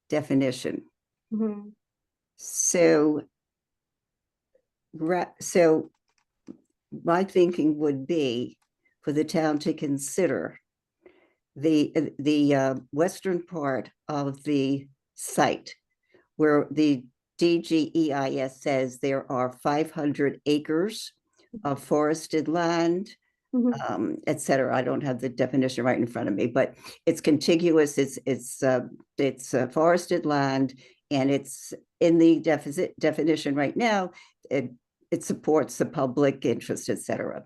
definition. Mhm. So my thinking would be for the town to consider the western part of the site where the DGEIS says there are 500 acres of forested land, Mhm. et cetera. I don't have the definition right in front of me, but it's contiguous. It's forested land, and it's in the definition right now. It supports the public interest, et cetera.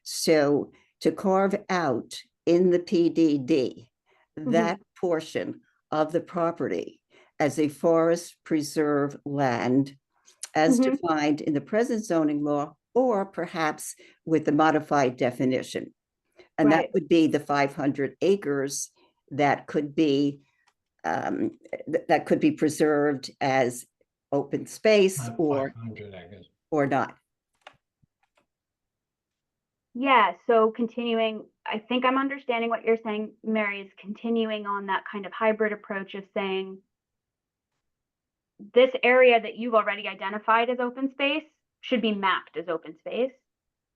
So to carve out in the PDD that portion of the property as a forest preserve land as defined in the present zoning law, or perhaps with the modified definition. And that Right. would be the 500 acres that could be preserved as open space Not or 500, I guess. not. Yeah, so continuing, I think I'm understanding what you're saying, Mary, is continuing on that kind of hybrid approach of saying this area that you've already identified as open space should be mapped as open space,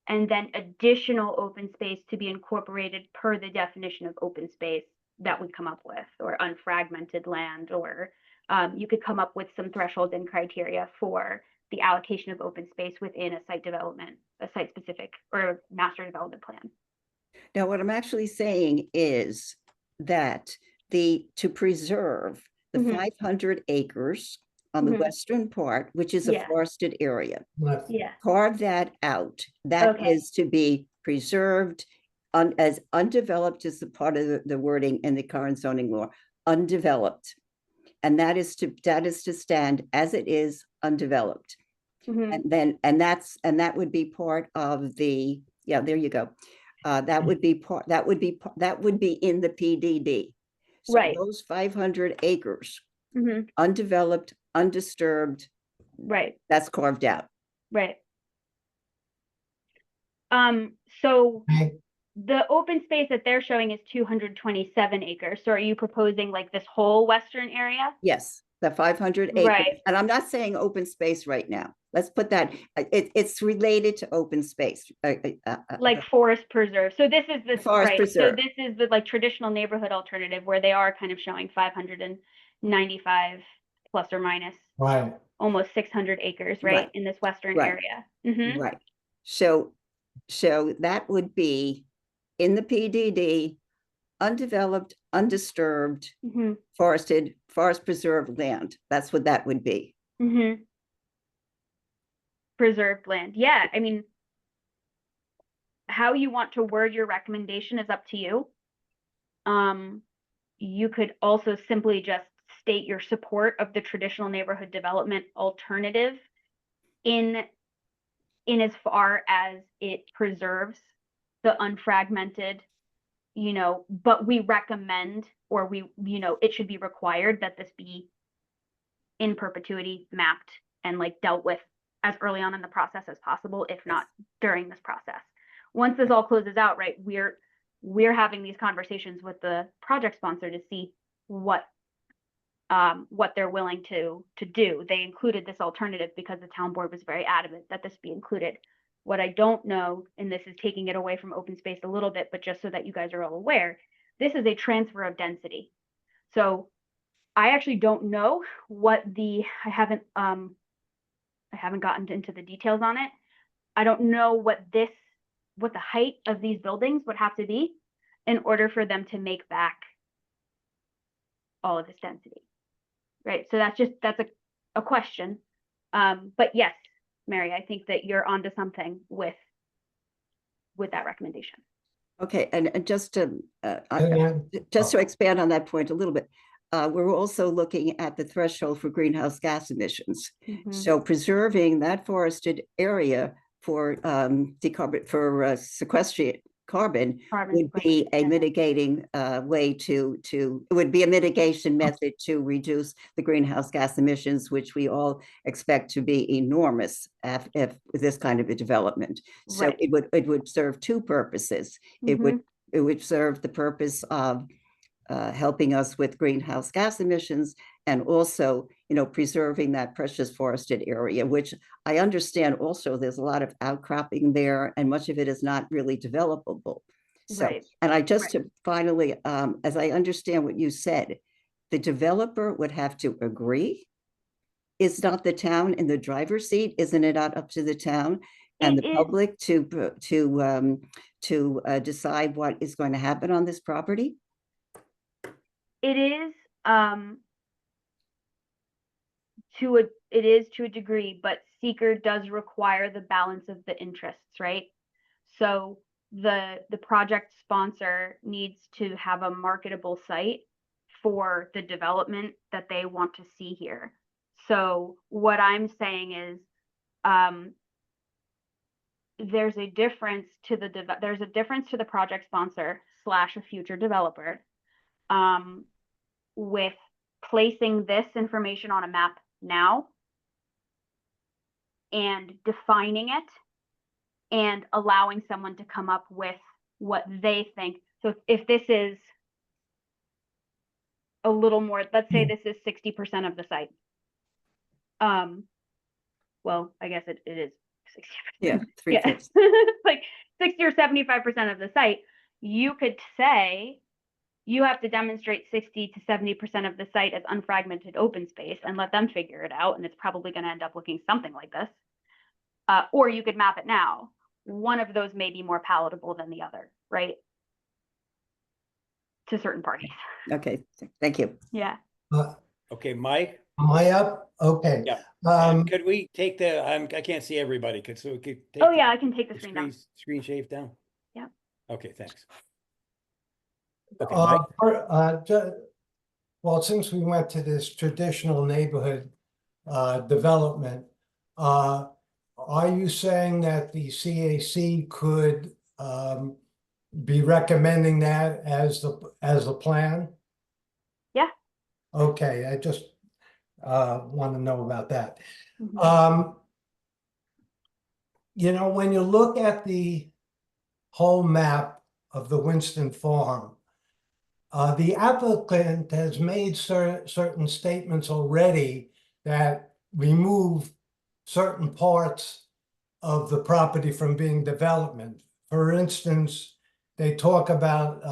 and then additional open space to be incorporated per the definition of open space that we come up with, or unfragmented land, or you could come up with some thresholds and criteria for the allocation of open space within a site specific or master development plan. Now, what I'm actually saying is that to preserve the 500 acres on the western part, which is a forested area, carve that out. That is to be preserved as undeveloped is the part of the wording in the current zoning law, undeveloped. And that is to stand as it is undeveloped. And that would be part of the, there you go. That would be in the PDD. So Right. those 500 acres, Mhm. undeveloped, undisturbed, Right. that's carved out. Right. So the open space that they're showing is 227 acres. So are you proposing like this whole western area? Yes, the 500 acres. Right. And I'm not saying open space right now. Let's put that, it's related to open space. Like forest preserve. So this is the Forest right. preserve. So this is the like traditional neighborhood alternative where they are kind of showing 595 plus or minus Right. almost 600 acres, right, Right. in this western Right. area. Right. So that would be in the PDD, undeveloped, undisturbed, forest preserved land. That's what that would be. Preserved land. Yeah, I mean, how you want to word your recommendation is up to you. You could also simply just state your support of the traditional neighborhood development alternative in as far as it preserves the unfragmented, but we recommend, or it should be required that this be in perpetuity mapped and like dealt with as early on in the process as possible, if not during this process. Once this all closes out, right, we're having these conversations with the project sponsor to see what they're willing to do. They included this alternative because the town board was very adamant that this be included. What I don't know, and this is taking it away from open space a little bit, but just so that you guys are all aware, this is a transfer of density. So I actually don't know what I haven't gotten into the details on it. I don't know what the height of these buildings would have to be in order for them to make back all of this density. Right. So that's a question. But yes, Mary, I think that you're onto something with that recommendation. Okay, and just to And- expand on that point a little bit, we're also looking at the threshold for greenhouse gas emissions. So preserving that forested area for sequestering carbon would be a mitigating way it would be a mitigation method to reduce the greenhouse gas emissions, which we all expect to be enormous if this kind of a development. So Right. it would serve two purposes. It would serve the purpose of helping us with greenhouse gas emissions, and also, preserving that precious forested area, which I understand also there's a lot of outcropping there, and much of it is not really developable. So, Right. and I just to finally, as I understand what you said, the developer would have to agree. Is not the town in the driver's seat? Isn't it not up to the town and the public to decide what is going to happen on this property? It is to a degree, but seeker does require the balance of the interests, right? So the project sponsor needs to have a marketable site for the development that they want to see here. So what I'm saying is there's a difference to the project sponsor / a future developer with placing this information on a map now and defining it and allowing someone to come up with what they think. So if this is a little more, let's say this is 60% of the site. Well, I guess it is 60%. Yeah, 3/5. Like 60 or 75% of the site. You could say you have to demonstrate 60 to 70% of the site as unfragmented open space and let them figure it out. And it's probably going to end up looking something like this. Or you could map it now. One of those may be more palatable than the other, right? To certain parties. Okay, thank you. Yeah. Okay, Mike? Am I up? Okay. Yeah. And could we take I can't see everybody. So we could take I can take the screen down. Screen shave down? Yeah. Okay, thanks. Okay, Mike? Well, since we went to this traditional neighborhood development, are you saying that the CAC could be recommending that as the plan? Yeah. Okay, I just want to know about that. When you look at the whole map of the Winston Farm, the applicant has made certain statements already that remove certain parts of the property from being development. For instance, they talk about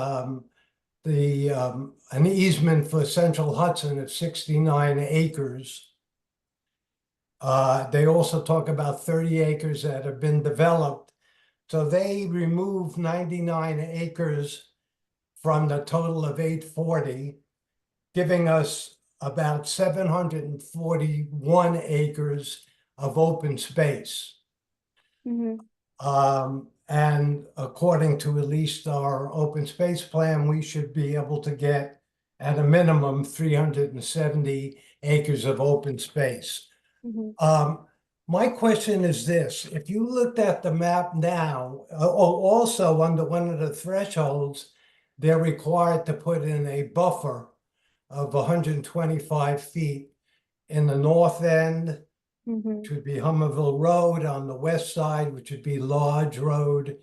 an easement for Central Hudson of 69 acres. They also talk about 30 acres that have been developed. So they removed 99 acres from the total of 840, giving us about 741 acres of open space. And according to at least our open space plan, we should be able to get at a minimum 370 acres of open space. My question is this: if you looked at the map now, also under one of the thresholds, they're required to put in a buffer of 125 feet in the north end which would be Hummerville Road on the west side, which would be Lodge Road,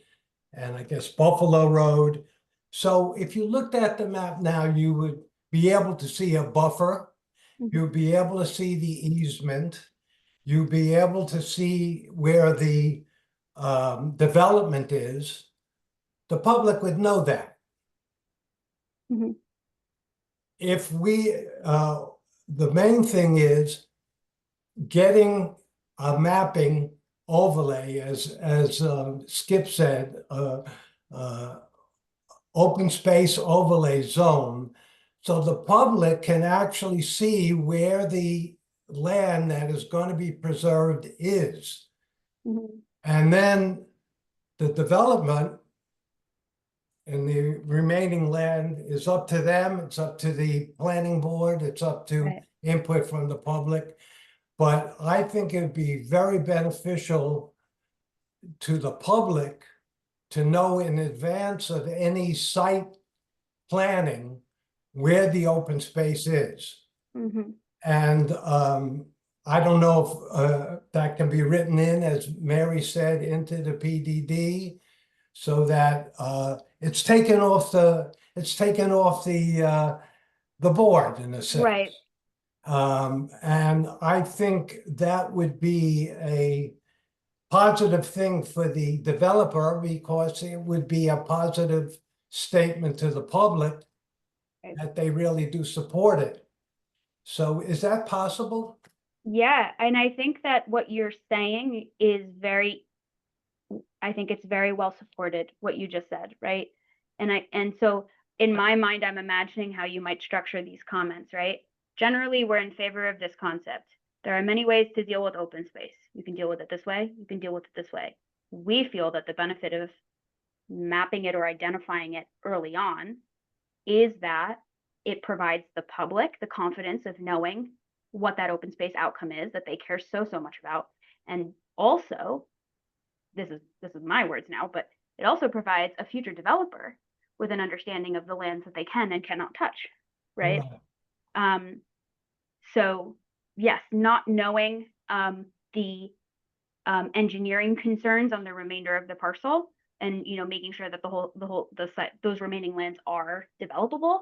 and I guess Buffalo Road. So if you looked at the map now, you would be able to see a buffer. You'd be able to see the easement. You'd be able to see where the development is. The public would know that. If we, the main thing is getting a mapping overlay, as Skip said, open space overlay zone, so the public can actually see where the land that is going to be preserved is. And then the development and the remaining land is up to them. It's up to the planning board. It's up to input from the public. But I think it'd be very beneficial to the public to know in advance of any site planning where the open space is. And I don't know if that can be written in, as Mary said, into the PDD, so that it's taken off the board in a sense. Right. And I think that would be a positive thing for the developer, because it would be a positive statement to the public that they really do support it. So is that possible? Yeah, and I think that what you're saying is I think it's very well supported, what you just said, right? And so in my mind, I'm imagining how you might structure these comments, right? Generally, we're in favor of this concept. There are many ways to deal with open space. You can deal with it this way, you can deal with it this way. We feel that the benefit of mapping it or identifying it early on is that it provides the public the confidence of knowing what that open space outcome is that they care so much about. And also, this is my words now, but it also provides a future developer with an understanding of the lands that they can and cannot touch, right? So yes, not knowing the engineering concerns on the remainder of the parcel, and making sure that the site, those remaining lands are developable,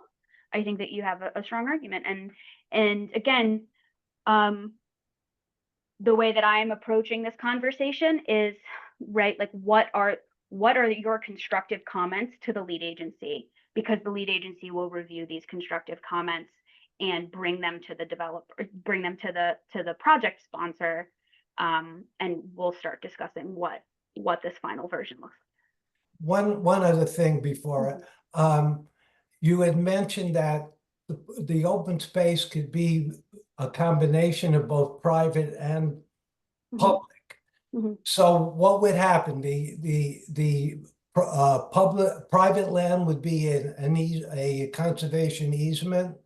I think that you have a strong argument. And again, the way that I am approaching this conversation is, right, like what are your constructive comments to the lead agency, because the lead agency will review these constructive comments and bring them to the developer, bring them to the project sponsor, and we'll start discussing what this final version looks like. One other thing before, you had mentioned that the open space could be a combination of both private and public. So what would happen? The private land would be a conservation easement?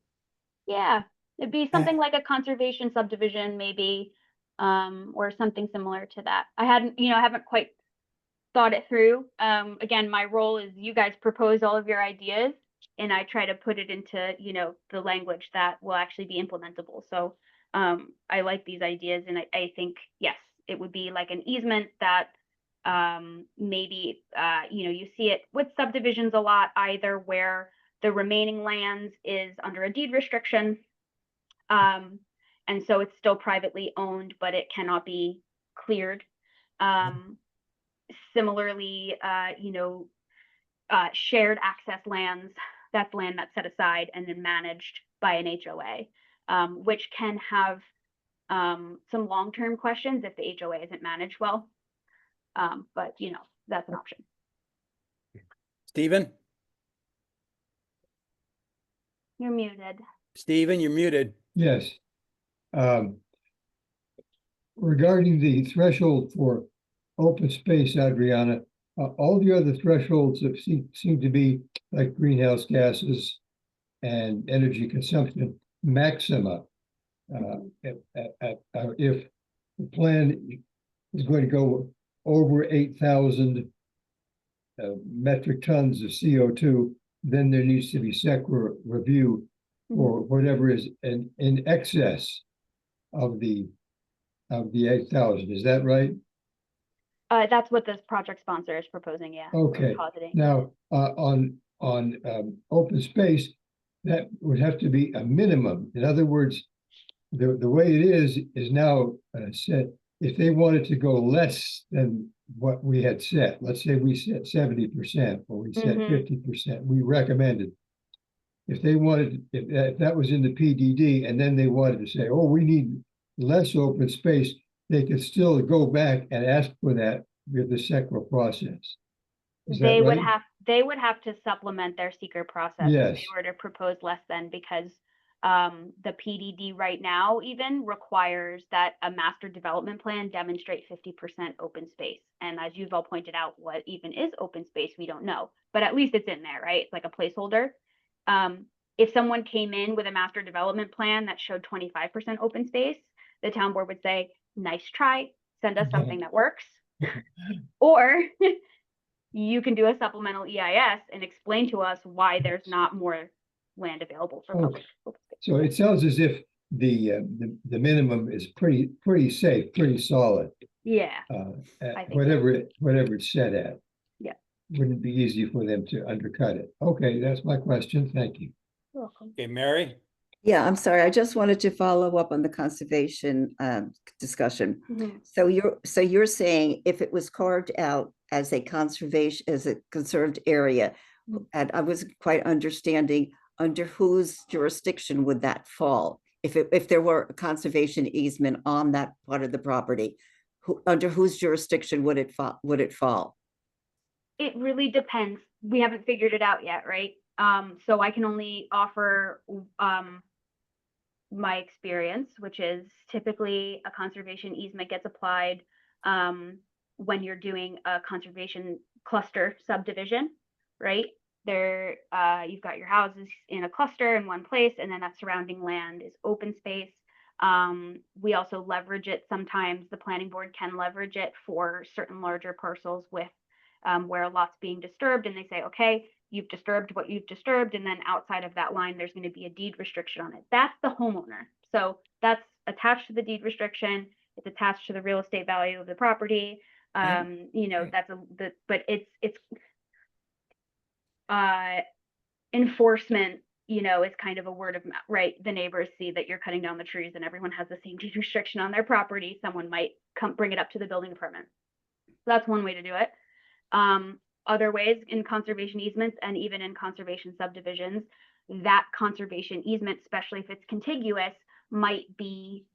Yeah, it'd be something like a conservation subdivision, maybe, or something similar to that. I haven't quite thought it through. Again, my role is you guys propose all of your ideas, and I try to put it into, the language that will actually be implementable. So I like these ideas, and I think, yes, it would be like an easement that maybe, you see it with subdivisions a lot, either where the remaining lands is under a deed restriction. And so it's still privately owned, but it cannot be cleared. Similarly, shared access lands, that's land that's set aside and then managed by an HOA, which can have some long-term questions if the HOA isn't managed well. But that's an option. Stephen? You're muted. Stephen, you're muted. Yes. Regarding the threshold for open space, Adriana, all the other thresholds that seem to be like greenhouse gases and energy consumption maxima. If the plan is going to go over 8,000 metric tons of CO2, then there needs to be separate review for whatever is in excess of the of the 8,000. Is that right? That's what this project sponsor is proposing, yeah. Okay. Positing. Now, on open space, that would have to be a minimum. In other words, the way it is now set. If they wanted to go less than what we had set, let's say we set 70% or we set 50%, we recommended. If they wanted, if that was in the PDD, and then they wanted to say, oh, we need less open space, they could still go back and ask for that with the SECRA process. Is that They would right? have to supplement their seeker process if Yes. they were to propose less than, because the PDD right now even requires that a master development plan demonstrate 50% open space. And as you've all pointed out, what even is open space, we don't know, but at least it's in there, right? It's like a placeholder. If someone came in with a master development plan that showed 25% open space, the town board would say, nice try, send us something that works. Or you can do a supplemental EIS and explain to us why there's not more land available for public. So it sounds as if the minimum is pretty safe, pretty solid. Yeah. At whatever it's set at. Yeah. Wouldn't be easy for them to undercut it. Okay, that's my question. Thank you. You're welcome. Okay, Mary? Yeah, I'm sorry. I just wanted to follow up on the conservation discussion. So you're saying if it was carved out as a conserved area, and I wasn't quite understanding under whose jurisdiction would that fall? If there were a conservation easement on that part of the property, under whose jurisdiction would it fall? It really depends. We haven't figured it out yet, right? So I can only offer my experience, which is typically a conservation easement gets applied when you're doing a conservation cluster subdivision, right? There, you've got your houses in a cluster in one place, and then that surrounding land is open space. We also leverage it sometimes. The planning board can leverage it for certain larger parcels with where a lot's being disturbed, and they say, okay, you've disturbed what you've disturbed, and then outside of that line, there's going to be a deed restriction on it. That's the homeowner. So that's attached to the deed restriction. It's attached to the real estate value of the property. You know, but it's enforcement, you know, is kind of a word of mouth, right? The neighbors see that you're cutting down the trees and everyone has the same deed restriction on their property. Someone might come bring it up to the building department. So that's one way to do it. Other ways in conservation easements and even in conservation subdivisions, that conservation easement, especially if it's contiguous, might be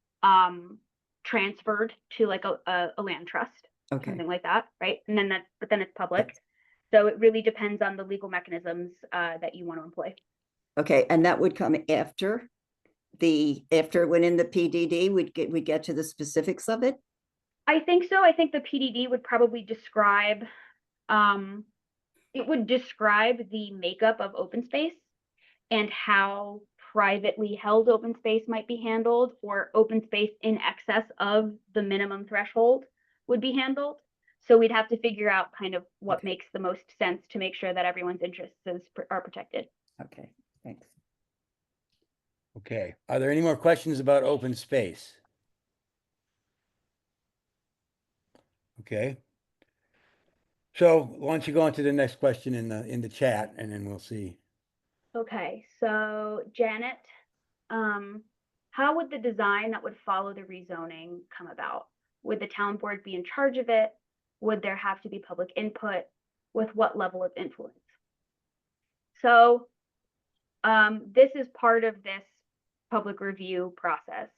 transferred to like a land trust, something like that, right? And then but then it's public. So it really depends on the legal mechanisms that you want to employ. Okay, and that would come after it went in the PDD, we'd get to the specifics of it? I think so. I think the PDD would probably describe it would describe the makeup of open space and how privately held open space might be handled, or open space in excess of the minimum threshold would be handled. So we'd have to figure out kind of what makes the most sense to make sure that everyone's interests are protected. Okay, thanks. Okay, are there any more questions about open space? Okay. So why don't you go on to the next question in the chat, and then we'll see. Okay, so Janet, how would the design that would follow the rezoning come about? Would the town board be in charge of it? Would there have to be public input? With what level of influence? So this is part of this public review process.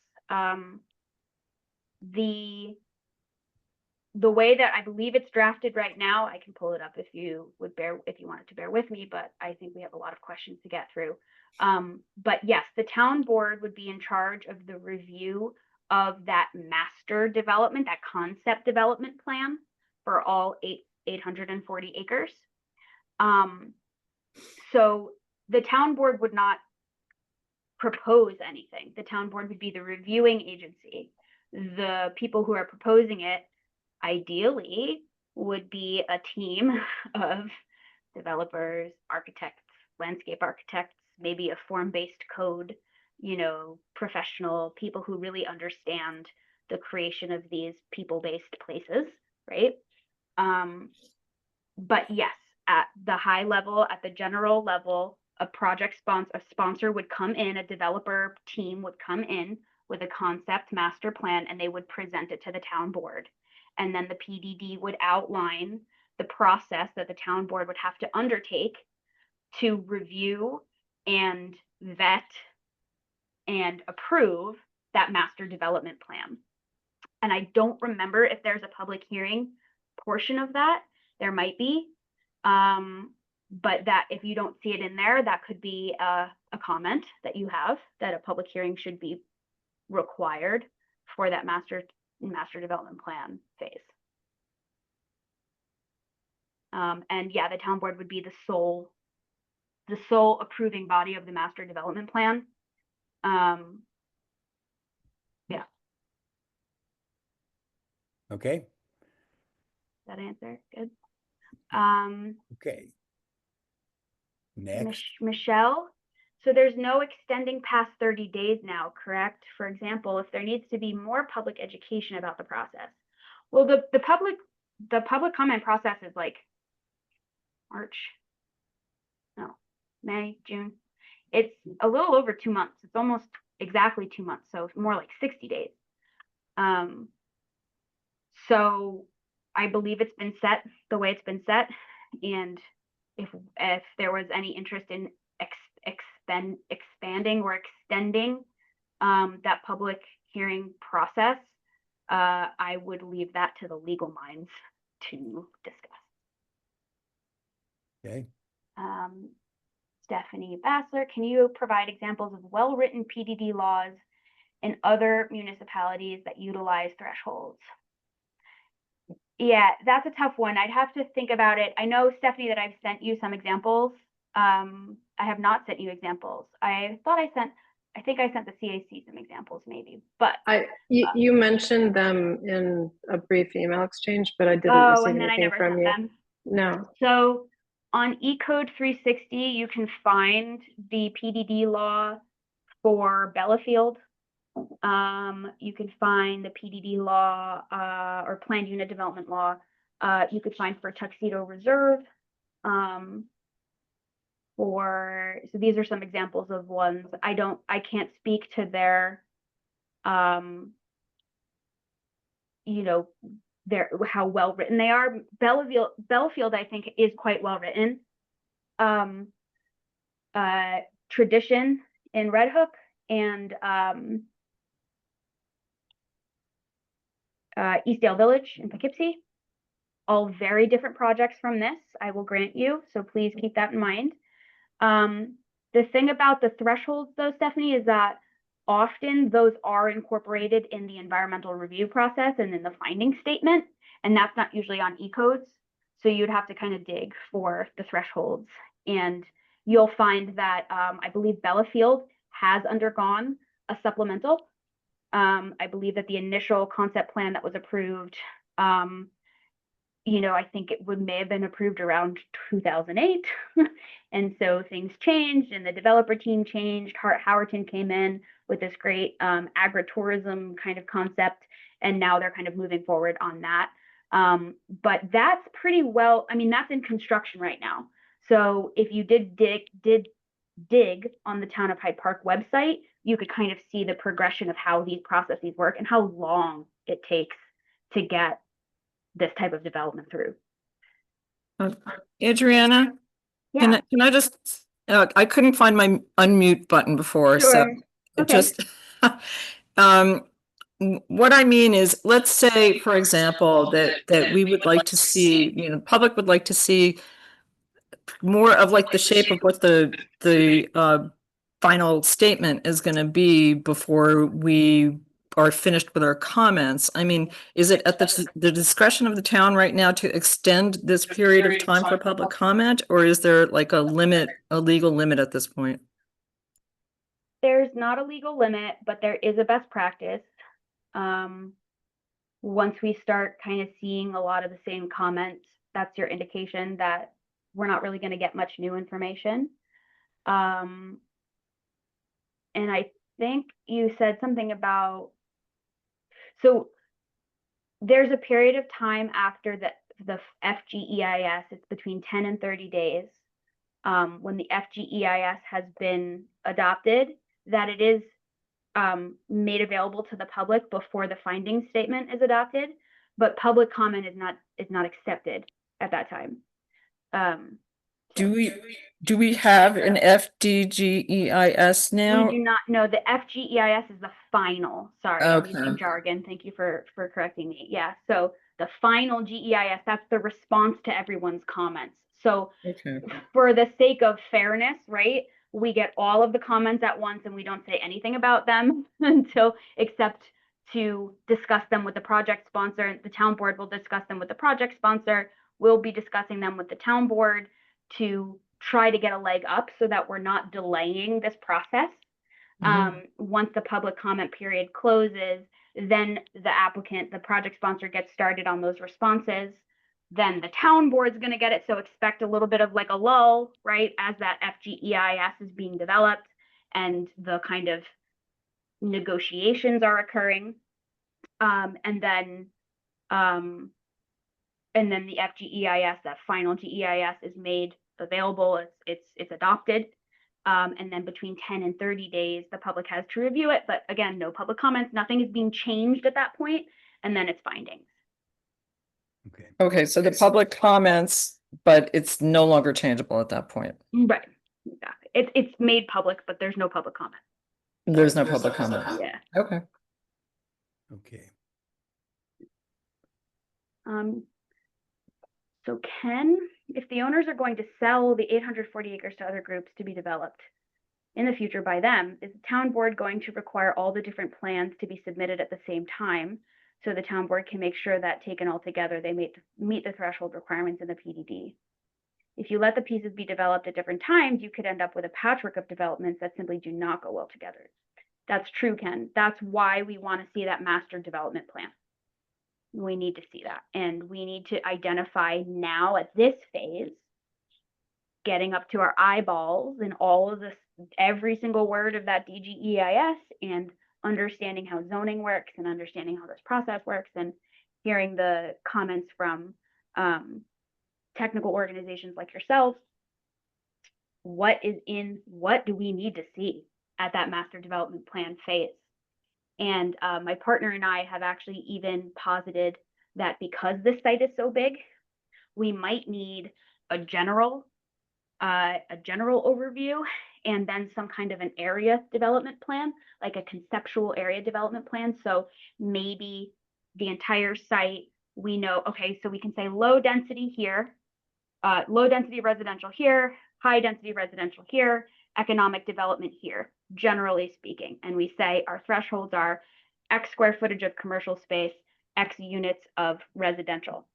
The way that I believe it's drafted right now, I can pull it up if you wanted to bear with me, but I think we have a lot of questions to get through. But yes, the town board would be in charge of the review of that master development, that concept development plan for all 840 acres. So the town board would not propose anything. The town board would be the reviewing agency. The people who are proposing it ideally would be a team of developers, architects, landscape architects, maybe a form-based code, you know, professional people who really understand the creation of these people-based places, right? But yes, at the high level, at the general level, a sponsor would come in, a developer team would come in with a concept master plan, and they would present it to the town board. And then the PDD would outline the process that the town board would have to undertake to review and vet and approve that master development plan. And I don't remember if there's a public hearing portion of that. There might be. But that if you don't see it in there, that could be a comment that you have, that a public hearing should be required for that master development plan phase. And yeah, the town board would be the sole approving body of the master development plan. Yeah. Okay. That answer good. Okay. Next. Michelle, so there's no extending past 30 days now, correct? For example, if there needs to be more public education about the process. Well, the public comment process is like May, June. It's a little over 2 months. It's almost exactly 2 months, so more like 60 days. So I believe it's been set the way it's been set, and if there was any interest in expanding or extending that public hearing process, I would leave that to the legal minds to discuss. Okay. Stephanie Bassler, can you provide examples of well-written PDD laws in other municipalities that utilize thresholds? Yeah, that's a tough one. I'd have to think about it. I know, Stephanie, that I've sent you some examples. I have not sent you examples. I think I sent the CAC some examples maybe, but. You mentioned them in a brief email exchange, but I didn't Oh, receive and then I anything never from sent you. them. No. So on eCode 360, you can find the PDD law for Bellafield. You can find the PDD law or planned unit development law. You could find for Tuxedo Reserve. So these are some examples of ones. I can't speak to their, how well written they are. Bellafield, I think, is quite well written. Tradition in Red Hook and Eastdale Village in Poughkeepsie, all very different projects from this, I will grant you, so please keep that in mind. The thing about the thresholds, though, Stephanie, is that often those are incorporated in the environmental review process and in the finding statement, and that's not usually on eCodes, so you'd have to kind of dig for the thresholds. And you'll find that I believe Bellafield has undergone a supplemental. I believe that the initial concept plan that was approved, I think it may have been approved around 2008. And so things changed and the developer team changed. Howerton came in with this great agritourism kind of concept, and now they're kind of moving forward on that. But that's pretty well, that's in construction right now. So if you did dig on the Town of Hyde Park website, you could kind of see the progression of how these processes work and how long it takes to get this type of development through. Adriana, Yeah. can I just, I couldn't find my unmute button before, Sure. so Okay. just, what I mean is, let's say, for example, that we would like to see, public would like to see more of like the shape of what the final statement is going to be before we are finished with our comments. I mean, is it at the discretion of the town right now to extend this period of time for public comment, or is there like a legal limit at this point? There's not a legal limit, but there is a best practice. Once we start kind of seeing a lot of the same comments, that's your indication that we're not really going to get much new information. And I think you said something about, So there's a period of time after the FGEIS, it's between 10 and 30 days, when the FGEIS has been adopted, that it is made available to the public before the finding statement is adopted, but public comment is not accepted at that time. Do we have an FDGEIS now? We do not know. The FGEIS is the final. Sorry, I'm using jargon. Thank you for correcting me. Yeah, so the final GEIS, that's the response to everyone's comments. So for the sake of fairness, right, we get all of the comments at once and we don't say anything about them until, except to discuss them with the project sponsor. The town board will discuss them with the project sponsor. We'll be discussing them with the town board to try to get a leg up so that we're not delaying this process. Once the public comment period closes, then the applicant, the project sponsor, gets started on those responses. Then the town board's going to get it. So expect a little bit of like a lull, right, as that FGEIS is being developed and the kind of negotiations are occurring. And then the FGEIS, that final GEIS, is made available. It's adopted. And then between 10 and 30 days, the public has to review it. But again, no public comments, nothing is being changed at that point, and then it's findings. Okay, so the public comments, but it's no longer changeable at that point. Right, exactly. It's made public, but there's no public comment. There's no public comment. Yeah. Okay. So Ken, if the owners are going to sell the 840 acres to other groups to be developed in the future by them, is the town board going to require all the different plans to be submitted at the same time so the town board can make sure that taken all together they meet the threshold requirements in the PDD? If you let the pieces be developed at different times, you could end up with a patchwork of developments that simply do not go well together. That's true, Ken. That's why we want to see that master development plan. We need to see that, and we need to identify now at this phase, getting up to our eyeballs in all of this, every single word of that DGEIS, and understanding how zoning works and understanding how this process works, and hearing the comments from technical organizations like yourselves. What do we need to see at that master development plan phase? And my partner and I have actually even posited that because this site is so big, we might need a general overview and then some kind of an area development plan, like a conceptual area development plan. So maybe the entire site, we know, okay, so we can say low density here, low density residential here, high density residential here, economic development here, generally speaking. And we say our thresholds are X square footage of commercial space, X units of residential.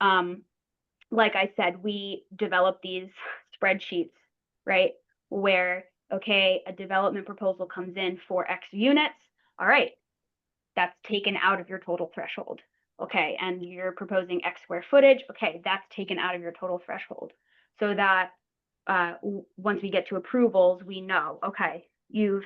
Like I said, we develop these spreadsheets, right? Where, okay, a development proposal comes in for X units. All right, that's taken out of your total threshold. Okay, and you're proposing X square footage. Okay, that's taken out of your total threshold. So that once we get to approvals, we know, okay, you're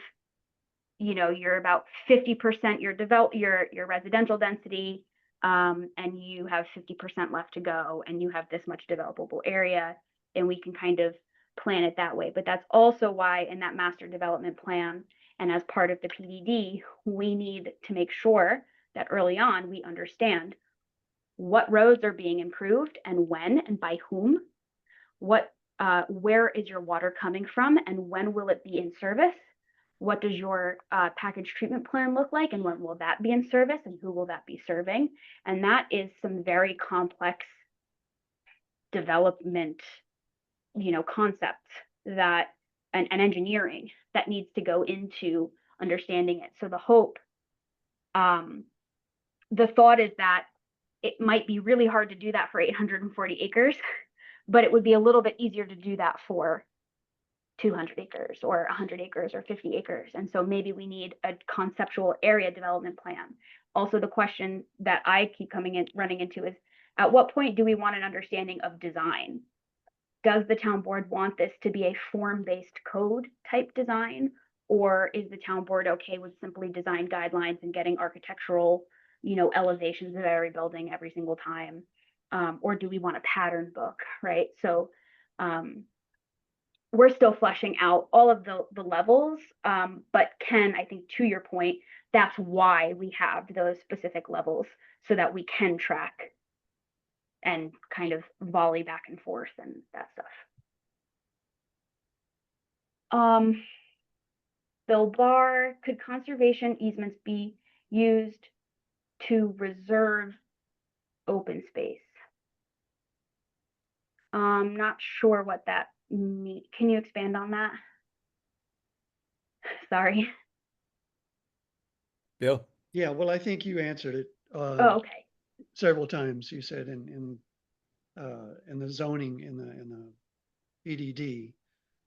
about 50% your residential density, and you have 50% left to go, and you have this much developable area, and we can kind of plan it that way. But that's also why in that master development plan and as part of the PDD, we need to make sure that early on we understand what roads are being improved and when and by whom, where is your water coming from and when will it be in service? What does your package treatment plan look like and when will that be in service and who will that be serving? And that is some very complex development, concepts that and engineering that needs to go into understanding it. So the hope, the thought is that it might be really hard to do that for 840 acres, but it would be a little bit easier to do that for 200 acres or 100 acres or 50 acres. And so maybe we need a conceptual area development plan. Also, the question that I keep running into is, at what point do we want an understanding of design? Does the town board want this to be a form-based code type design? Or is the town board okay with simply design guidelines and getting architectural you know, elevations of every building every single time? Or do we want a pattern book, right? So we're still fleshing out all of the levels, but Ken, I think to your point, that's why we have those specific levels so that we can track and kind of volley back and forth and that stuff. Bill Barr, could conservation easements be used to reserve open space? Not sure what that means. Can you expand on that? Sorry. Bill? Yeah, well, I think you answered it Oh, okay. several times. You said in the zoning in the PDD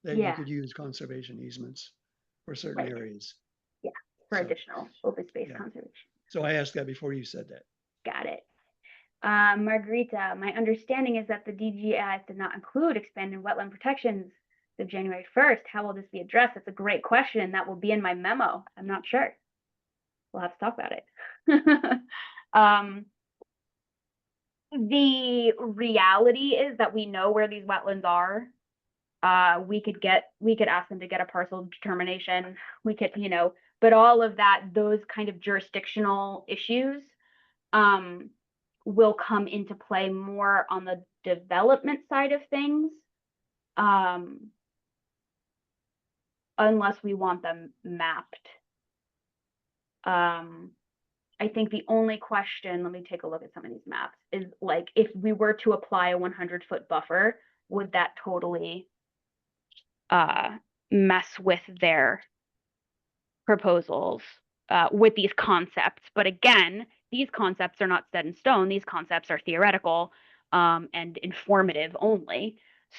that you Yeah. could use conservation easements for certain Right. areas. Yeah, for So, additional open space yeah. conservation. So I asked that before you said that. Got it. Margarita, my understanding is that the DGIS did not include expanded wetland protections of January 1st. How will this be addressed? That's a great question. That will be in my memo. I'm not sure. We'll have to talk about it. The reality is that we know where these wetlands are. We could ask them to get a parcel determination. We could, you know, but all of that, those kind of jurisdictional issues, will come into play more on the development side of things, unless we want them mapped. I think the only question, let me take a look at some of these maps, is like if we were to apply a 100-foot buffer, would that totally mess with their proposals with these concepts? But again, these concepts are not set in stone. These concepts are theoretical and informative only.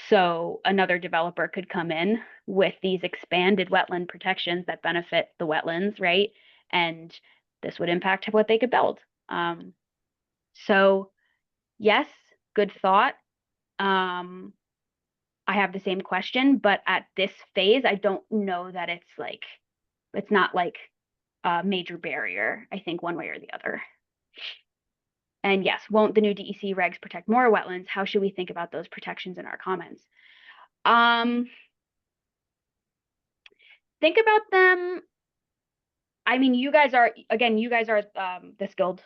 So another developer could come in with these expanded wetland protections that benefit the wetlands, right? And this would impact what they could build. So yes, good thought. I have the same question, but at this phase, I don't know that it's not like a major barrier, I think, one way or the other. And yes, won't the new DEC regs protect more wetlands? How should we think about those protections in our comments? Think about them. I mean, you guys are the skilled.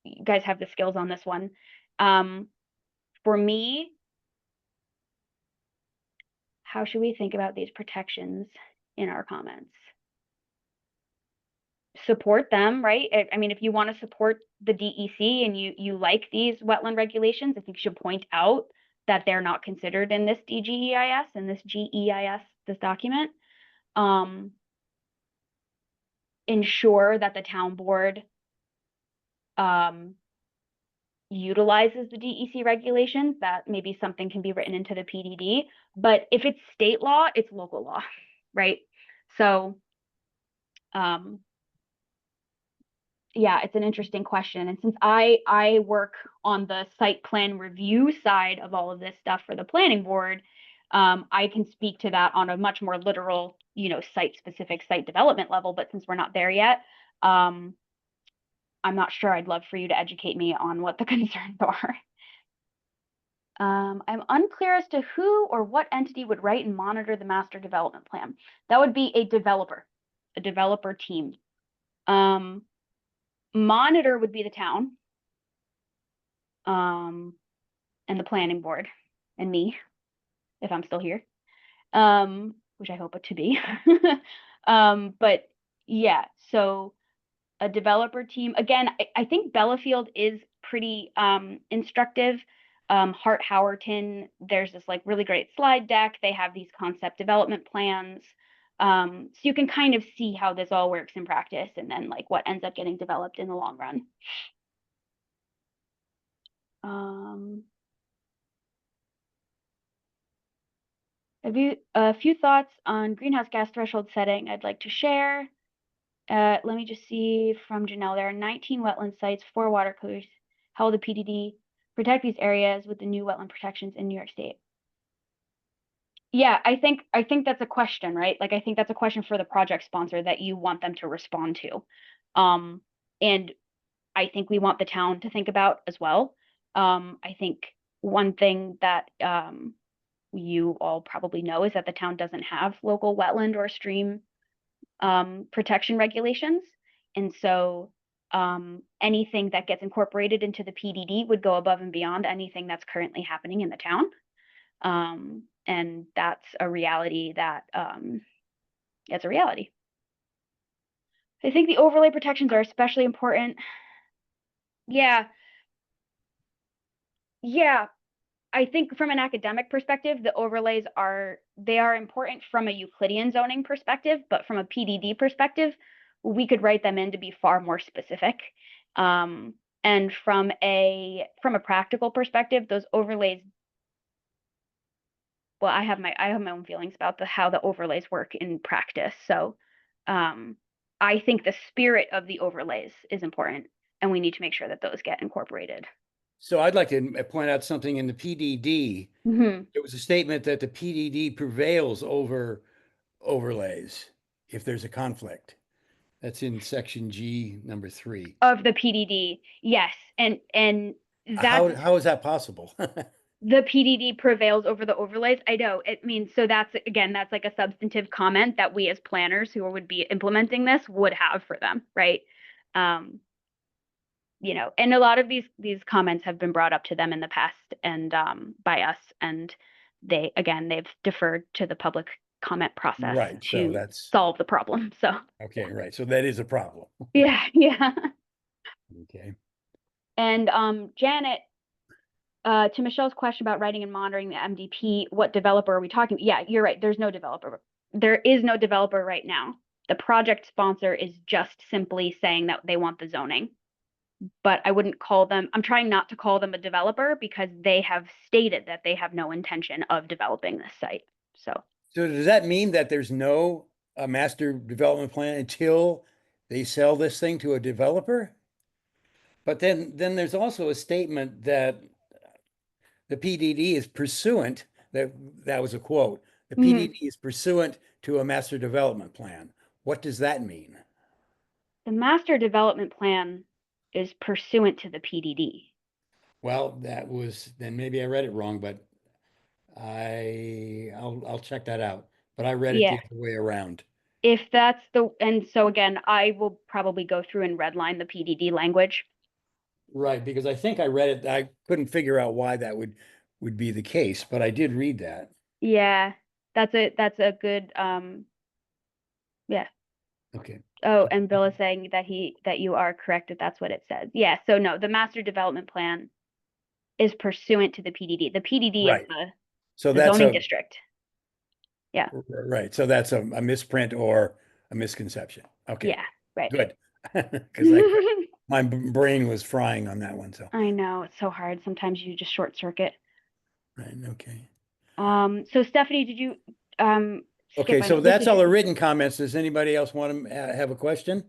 You guys have the skills on this one. For me, how should we think about these protections in our comments? Support them, right? I mean, if you want to support the DEC and you like these wetland regulations, I think you should point out that they're not considered in this DGEIS and this GEIS, this document. Ensure that the town board utilizes the DEC regulations, that maybe something can be written into the PDD. But if it's state law, it's local law, right? So yeah, it's an interesting question. And since I work on the site plan review side of all of this stuff for the planning board, I can speak to that on a much more literal, you know, site-specific site development level. But since we're not there yet, I'm not sure. I'd love for you to educate me on what the concerns are. I'm unclear as to who or what entity would write and monitor the master development plan. That would be a developer team. Monitor would be the town, and the planning board, and me, if I'm still here, which I hope it to be. But yeah, so a developer team. Again, I think Bellafield is pretty instructive. Hart Howerton, there's this like really great slide deck. They have these concept development plans. So you can kind of see how this all works in practice and then like what ends up getting developed in the long run. A few thoughts on greenhouse gas threshold setting I'd like to share. Let me just see from Janelle. There are 19 wetland sites, 4 water coolers. How will the PDD protect these areas with the new wetland protections in New York State? Yeah, I think that's a question, right? Like, I think that's a question for the project sponsor that you want them to respond to. And I think we want the town to think about as well. I think one thing that you all probably know is that the town doesn't have local wetland or stream protection regulations. And so anything that gets incorporated into the PDD would go above and beyond anything that's currently happening in the town. And that's a reality that it's a reality. I think the overlay protections are especially important. Yeah. I think from an academic perspective, the overlays are important from a Euclidean zoning perspective, but from a PDD perspective, we could write them in to be far more specific. And from a practical perspective, those overlays, well, I have my own feelings about how the overlays work in practice. So I think the spirit of the overlays is important, and we need to make sure that those get incorporated. So I'd like to point out something in the PDD. There was a statement that the PDD prevails over overlays if there's a conflict. That's in section G, number 3. Of the PDD, yes. And how is that possible? The PDD prevails over the overlays. I know. It means, so that's like a substantive comment that we as planners who would be implementing this would have for them, right? You know, and a lot of these comments have been brought up to them in the past and by us, and they've deferred to the public comment process Right, so to solve the problem. So okay, right. So that is a problem. Yeah. Okay. And Janet, to Michelle's question about writing and monitoring the MDP, what developer are we talking? Yeah, you're right. There's no developer. There is no developer right now. The project sponsor is just simply saying that they want the zoning. But I wouldn't call them, I'm trying not to call them a developer because they have stated that they have no intention of developing this site. So does that mean that there's no master development plan until they sell this thing to a developer? But then there's also a statement that the PDD is pursuant, that was a quote, the PDD is pursuant to a master development plan. What does that mean? The master development plan is pursuant to the PDD. Well, then maybe I read it wrong, but I'll check that out. But I read it the other way around. If that's and so again, I will probably go through and redline the PDD language. Right, because I think I read it. I couldn't figure out why that would be the case, but I did read that. Yeah, that's a good yeah. Okay. Oh, and Bill is saying that you are correct that that's what it says. Yeah, so no, the master development plan is pursuant to the PDD. The PDD is the zoning district. Yeah. Right. So that's a misprint or a misconception. Okay. Yeah, right. Good. Because my brain was frying on that one. So I know it's so hard. Sometimes you just short circuit. Right. Okay. So Stephanie, did you okay, so that's all the written comments. Does anybody else want to have a question?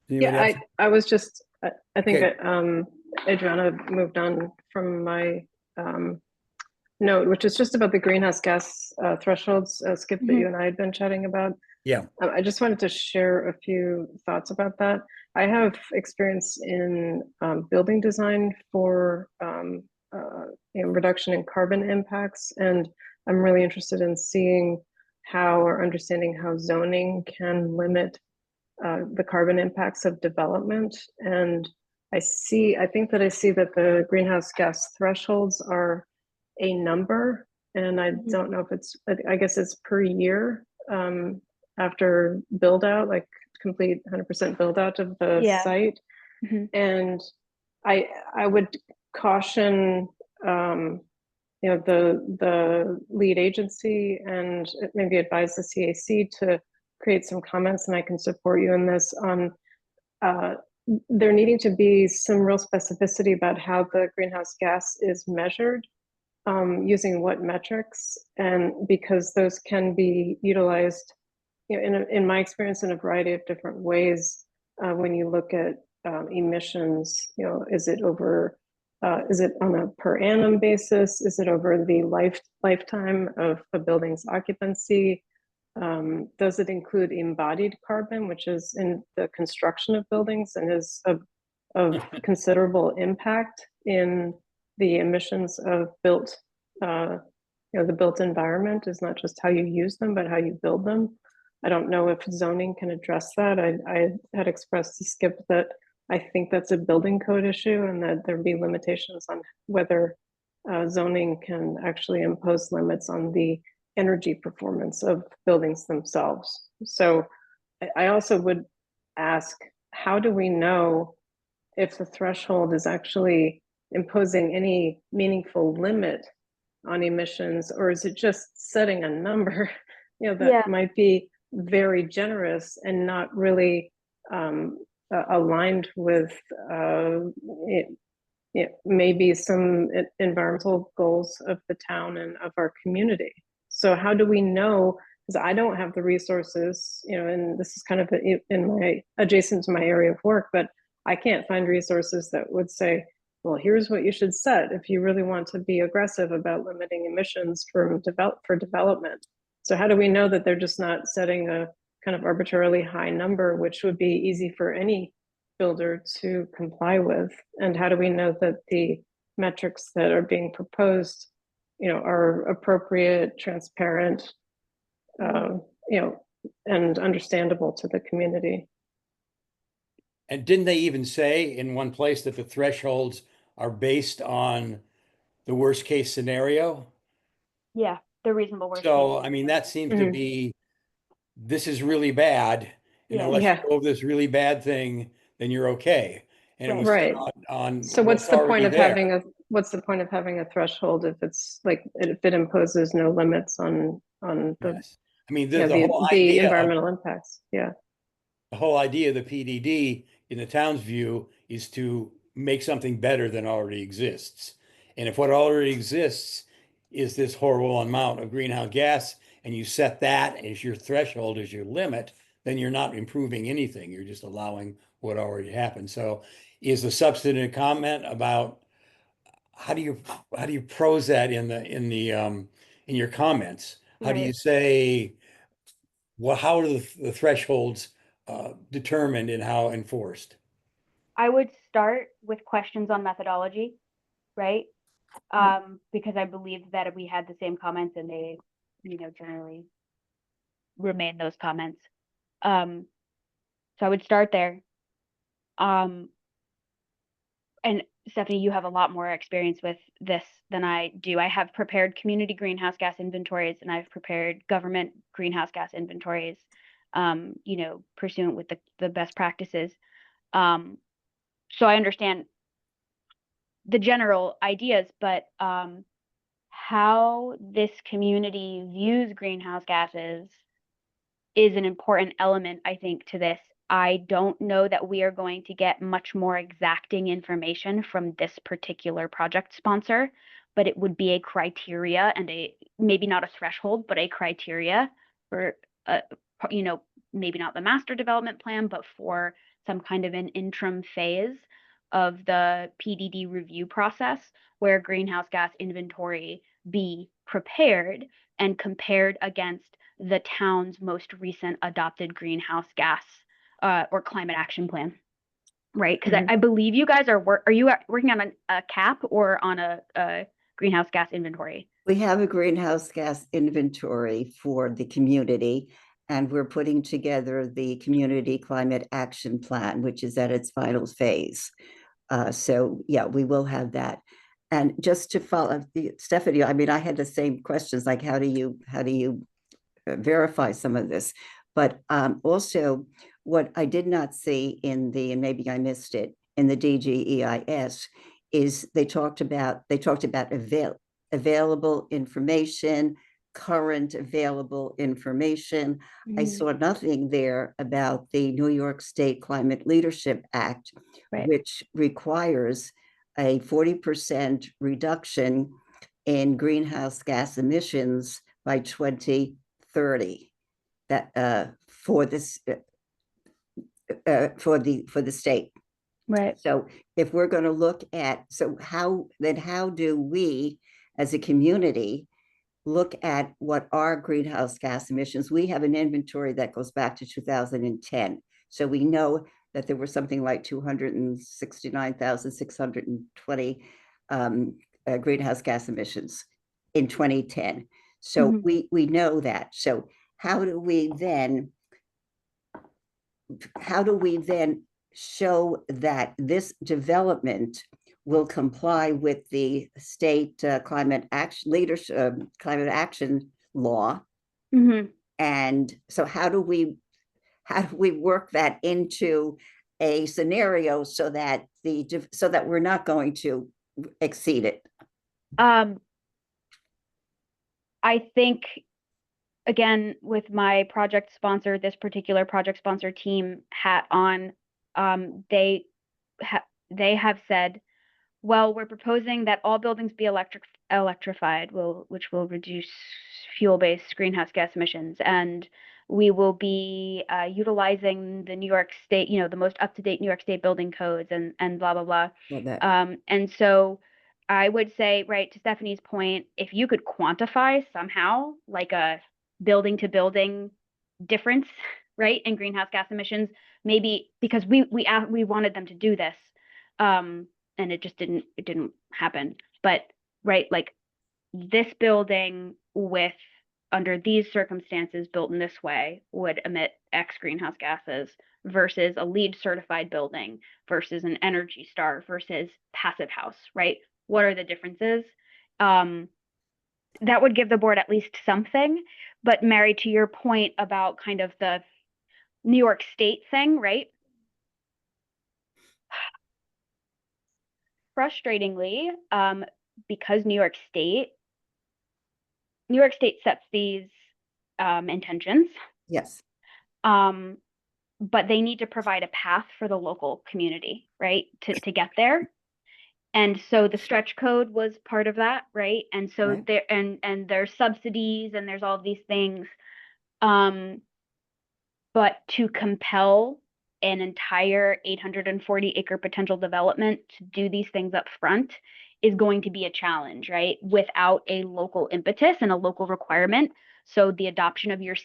Yeah, I was just, I think that Adriana moved on from my note, which is just about the greenhouse gas thresholds, Skip, that you and I had been chatting about. Yeah. I just wanted to share a few thoughts about that. I have experience in building design for reduction in carbon impacts, and I'm really interested in seeing how or understanding how zoning can limit the carbon impacts of development. And I think that I see that the greenhouse gas thresholds are a number, and I don't know if I guess it's per year after build out, like complete 100% build out of the site. And I would caution the lead agency and maybe advise the CAC to create some comments, and I can support you in this on there needing to be some real specificity about how the greenhouse gas is measured, using what metrics, and because those can be utilized, in my experience, in a variety of different ways. When you look at emissions, is it on a per annum basis? Is it over the lifetime of a building's occupancy? Does it include embodied carbon, which is in the construction of buildings and is a of considerable impact in the emissions of built, the built environment is not just how you use them, but how you build them. I don't know if zoning can address that. I had expressed to Skip that I think that's a building code issue and that there'd be limitations on whether zoning can actually impose limits on the energy performance of buildings themselves. So I also would ask, how do we know if the threshold is actually imposing any meaningful limit on emissions, or is it just setting a number, that might be very generous and not really aligned with maybe some environmental goals of the town and of our community. So how do we know? Because I don't have the resources, and this is kind of in my adjacent to my area of work, but I can't find resources that would say, well, here's what you should set if you really want to be aggressive about limiting emissions for development. So how do we know that they're just not setting a kind of arbitrarily high number, which would be easy for any builder to comply with? And how do we know that the metrics that are being proposed, are appropriate, transparent, and understandable to the community? And didn't they even say in one place that the thresholds are based on the worst case scenario? Yeah, the reasonable worst So, case. I mean, that seems to be, this is really bad. And unless you go over this really bad thing, then you're okay. And it was right on so what's the point of there. having a threshold if it's like, if it imposes no limits on the Yes. I mean, the whole the idea environmental impacts. Yeah. The whole idea of the PDD in the town's view is to make something better than already exists. And if what already exists is this horrible amount of greenhouse gas, and you set that as your threshold, as your limit, then you're not improving anything. You're just allowing what already happened. So is the substantive comment about how do you prose that in your comments? How do you say, well, how are the thresholds determined and how enforced? I would start with questions on methodology, right? Because I believe that we had the same comments and they, generally remain those comments. So I would start there. And Stephanie, you have a lot more experience with this than I do. I have prepared community greenhouse gas inventories and I've prepared government greenhouse gas inventories, pursuant with the best practices. So I understand the general ideas, but how this community views greenhouse gases is an important element, I think, to this. I don't know that we are going to get much more exacting information from this particular project sponsor, but it would be a criteria and maybe not a threshold, but a criteria for, maybe not the master development plan, but for some kind of an interim phase of the PDD review process where greenhouse gas inventory be prepared and compared against the town's most recent adopted greenhouse gas or climate action plan, right? Because I believe you guys are you working on a CAP or on a greenhouse gas inventory? We have a greenhouse gas inventory for the community, and we're putting together the community climate action plan, which is at its final phase. So yeah, we will have that. And just to follow Stephanie, I mean, I had the same questions, like how do you verify some of this? But also what I did not see in and maybe I missed it, in the DGEIS is they talked about available information, current available information. I saw nothing there about the New York State Climate Leadership Act, which requires a 40% reduction in greenhouse gas emissions by 2030. That for this for the state. Right. So if we're going to look at, how do we as a community look at what our greenhouse gas emissions? We have an inventory that goes back to 2010. So we know that there were something like 269,620 greenhouse gas emissions in 2010. So we know that. So how do we then show that this development will comply with the state climate action law? And so how do we work that into a scenario so that we're not going to exceed it? I think, again, with my this particular project sponsor team hat on, they have said, well, we're proposing that all buildings be electrified, which will reduce fuel-based greenhouse gas emissions, and we will be utilizing the New York State, the most up-to-date New York State building codes, and blah blah blah. And so I would say, right, to Stephanie's point, if you could quantify somehow like a building to building difference, right, in greenhouse gas emissions, maybe, because we wanted them to do this, and it just didn't happen. But right, like this building under these circumstances built in this way would emit X greenhouse gases versus a LEED certified building versus an Energy Star versus passive house, right? What are the differences? That would give the board at least something. But Mary, to your point about kind of the New York State thing, right? Frustratingly, because New York State sets these intentions. Yes. But they need to provide a path for the local community, right, to get there. And so the stretch code was part of that, right? And so Right. there and there's subsidies and there's all these things. But to compel an entire 840 acre potential development to do these things up front is going to be a challenge, right? Without a local impetus and a local requirement. So the adoption of your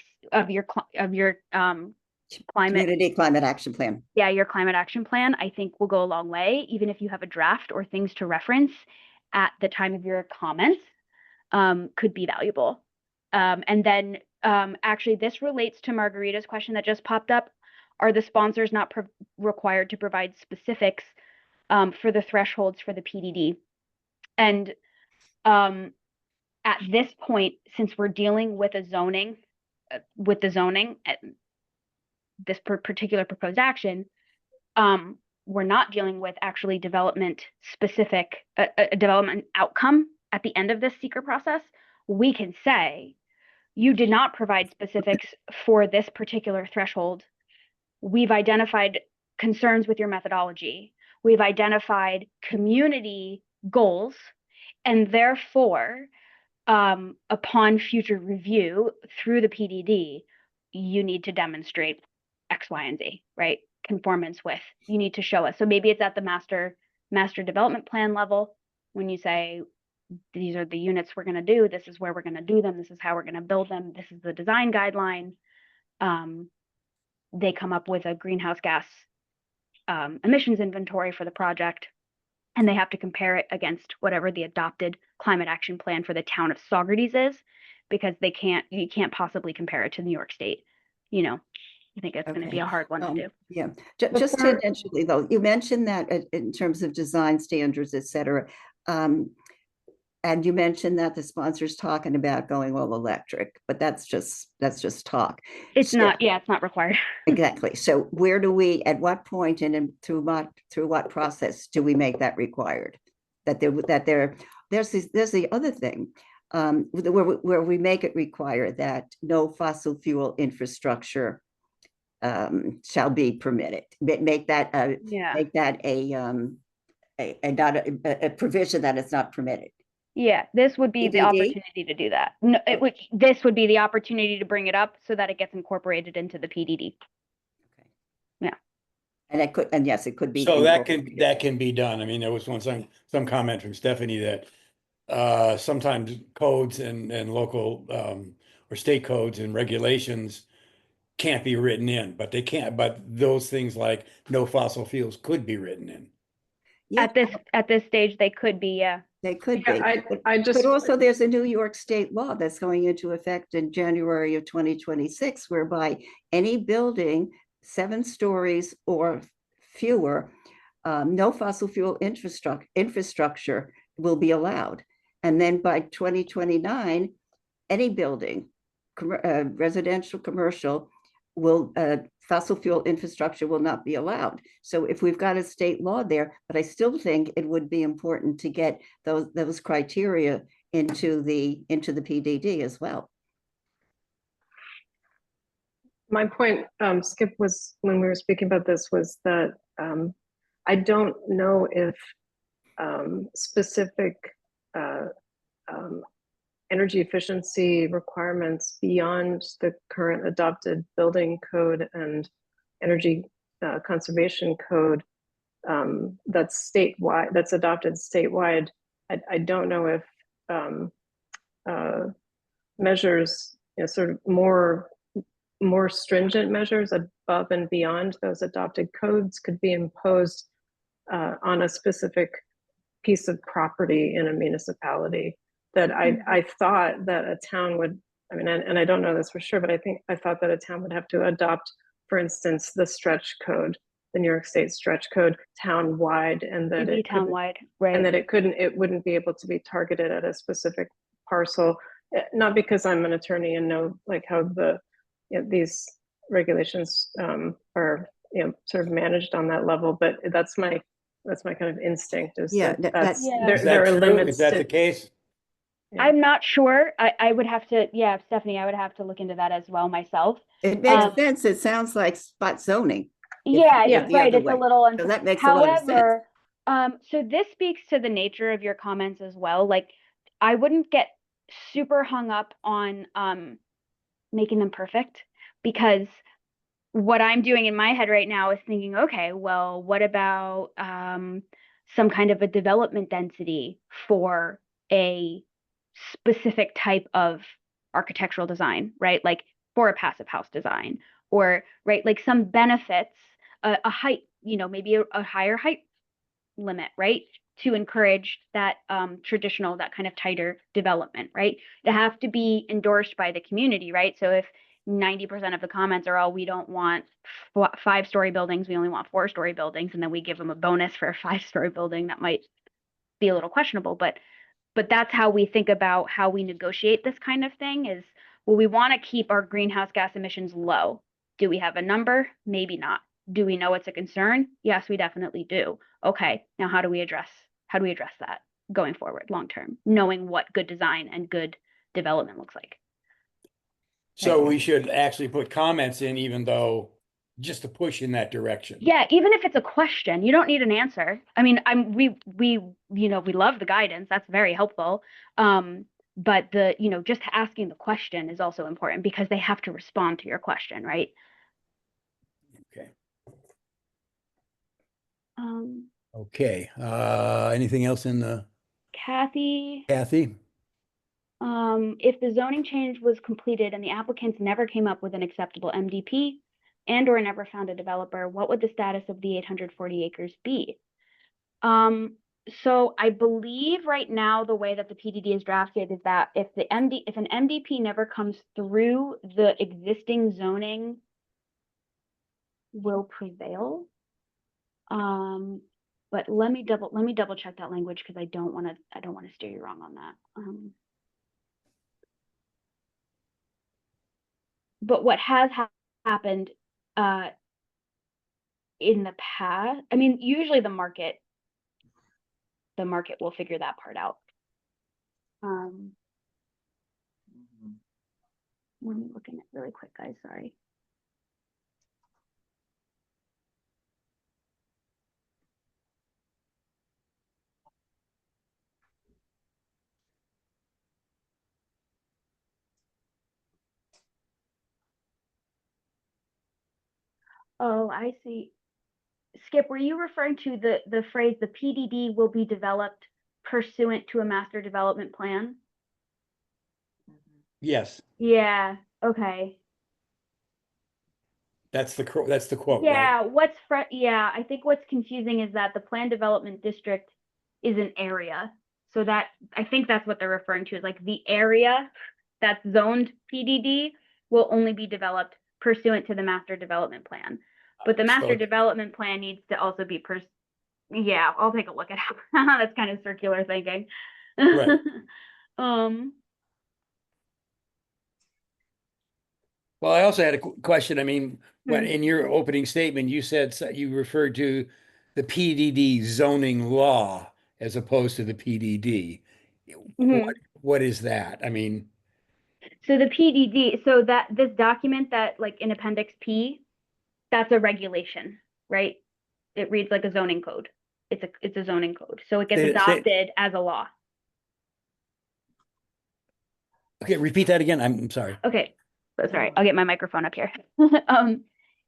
Community climate action plan. Yeah, your climate action plan, I think, will go a long way, even if you have a draft or things to reference at the time of your comments, could be valuable. And then actually, this relates to Margarita's question that just popped up. Are the sponsors not required to provide specifics for the thresholds for the PDD? And at this point, since we're dealing with the zoning, this particular proposed action, we're not dealing with actually development specific, a development outcome at the end of this seeker process. We can say, you did not provide specifics for this particular threshold. We've identified concerns with your methodology. We've identified community goals, and therefore, upon future review through the PDD, you need to demonstrate X, Y, and Z, right? Conformance with, you need to show us. So maybe it's at the master development plan level when you say, these are the units we're going to do, this is where we're going to do them, this is how we're going to build them, this is the design guideline. They come up with a greenhouse gas emissions inventory for the project, and they have to compare it against whatever the adopted climate action plan for the town of Saugerties is, because you can't possibly compare it to New York State. I think it's going to be a hard one to do. Yeah, just tangentially though, you mentioned that in terms of design standards, et cetera. And you mentioned that the sponsor's talking about going all electric, but that's just talk. It's not required. Exactly. So where do we, at what point and through what process do we make that required? There's the other thing, where we make it require that no fossil fuel infrastructure shall be permitted. Make that a provision that it's not permitted. Yeah, this would be the opportunity to do that. No, this would be the opportunity to bring it up so that it gets incorporated into the PDD. Okay. Yeah. And yes, it could be. So that can be done. I mean, there was some comment from Stephanie that sometimes codes and local or state codes and regulations can't be written in, but they can't, but those things like no fossil fuels could be written in. Yeah, At this stage, they could be, yeah. they could Yeah, be. just But also there's a New York state law that's going into effect in January of 2026, whereby any building 7 stories or fewer, no fossil fuel infrastructure will be allowed. And then by 2029, any building, residential, commercial, will fossil fuel infrastructure will not be allowed. So if we've got a state law there, but I still think it would be important to get those criteria into the PDD as well. my point, Skip, was when we were speaking about this was that I don't know if specific energy efficiency requirements beyond the current adopted building code and energy conservation code that's statewide, that's adopted statewide. I don't know if measures, sort of more stringent measures above and beyond those adopted codes could be imposed on a specific piece of property in a municipality. That I thought that a town would, I mean, and I don't know this for sure, but I thought that a town would have to adopt, for instance, the stretch code, the New York State stretch code, town-wide, and that it town-wide, right? And that it wouldn't be able to be targeted at a specific parcel. Not because I'm an attorney and know like how the these regulations are sort of managed on that level, but that's my kind of instinct. Is Yeah, that's Yeah. there are limits. Is that the case? Yeah. I'm not sure. I would have to, yeah, Stephanie, I would have to look into that as well myself. It makes sense. It sounds like spot zoning. Yeah, Yeah, it's right. It's a little So that makes a lot of sense. However, so this speaks to the nature of your comments as well. Like, I wouldn't get super hung up on making them perfect, because what I'm doing in my head right now is thinking, okay, well, what about some kind of a development density for a specific type of architectural design, right? Like for a passive house design, or right, like some benefits, a height, maybe a higher height limit, right? To encourage that traditional, that kind of tighter development, right? They have to be endorsed by the community, right? So if 90% of the comments are, oh, we don't want 5-story buildings, we only want 4-story buildings, and then we give them a bonus for a 5-story building, that might be a little questionable, but that's how we think about how we negotiate this kind of thing. Is, well, we want to keep our greenhouse gas emissions low. Do we have a number? Maybe not. Do we know it's a concern? Yes, we definitely do. Okay, now how do we address that going forward, long term, knowing what good design and good development looks like? So we should actually put comments in, even though, just to push in that direction. Yeah, even if it's a question, you don't need an answer. I mean, we love the guidance. That's very helpful. But just asking the question is also important, because they have to respond to your question, right? Okay. Okay. Anything else in the Kathy? If the zoning change was completed and the applicants never came up with an acceptable MDP and or never found a developer, what would the status of the 840 acres be? So I believe right now the way that the PDD is drafted is that if an MDP never comes through, the existing zoning will prevail. But let me double check that language, because I don't want to steer you wrong on that. But what has happened in the past, I mean, usually the market will figure that part out. Let me look at it really quick, guys. Sorry. Oh, I see. Skip, were you referring to the phrase, the PDD will be developed pursuant to a master development plan? Yes. Yeah, okay. That's the quote, right? Yeah, yeah, I think what's confusing is that the plan development district is an area. So that, I think that's what they're referring to, is like the area that's zoned PDD will only be developed pursuant to the master development plan. But the master So- development plan needs to also be yeah, I'll take a look at it. That's kind of circular thinking. Right. Well, I also had a question. I mean, when in your opening statement, you said you referred to the PDD zoning law as opposed to the PDD. What is that? I mean, so the PDD, so that this document that like in Appendix P, that's a regulation, right? It reads like a zoning code. It's a zoning code. So it gets adopted as a law. okay, repeat that again. I'm sorry. Okay. Sorry, I'll get my microphone up here.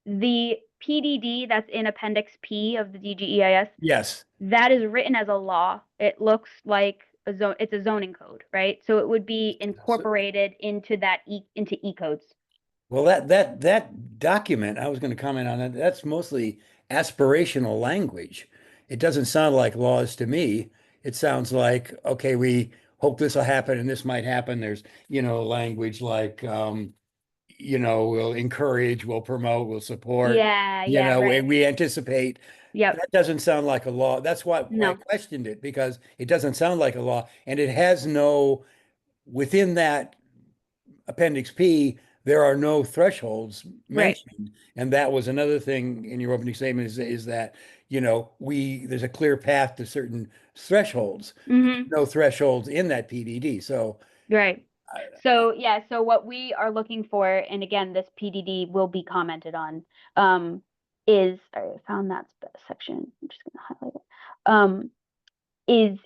The PDD that's in Appendix P of the DGEIS, Yes. that is written as a law. It looks like it's a zoning code, right? So it would be incorporated into into E-codes. Well, that document, I was going to comment on that. That's mostly aspirational language. It doesn't sound like laws to me. It sounds like, okay, we hope this will happen and this might happen. There's, language like, we'll encourage, we'll promote, we'll support. Yeah, right. And we anticipate. Yep. That doesn't sound like a law. That's why I questioned it, because it doesn't sound like a law, and it has within that Appendix P, there are no thresholds mentioned. And that was another thing in your opening statement is that, there's a clear path to certain thresholds. No thresholds in that PDD. So right. So yeah, so what we are looking for, and again, this PDD will be commented on, I found that section. I'm just gonna highlight it. Is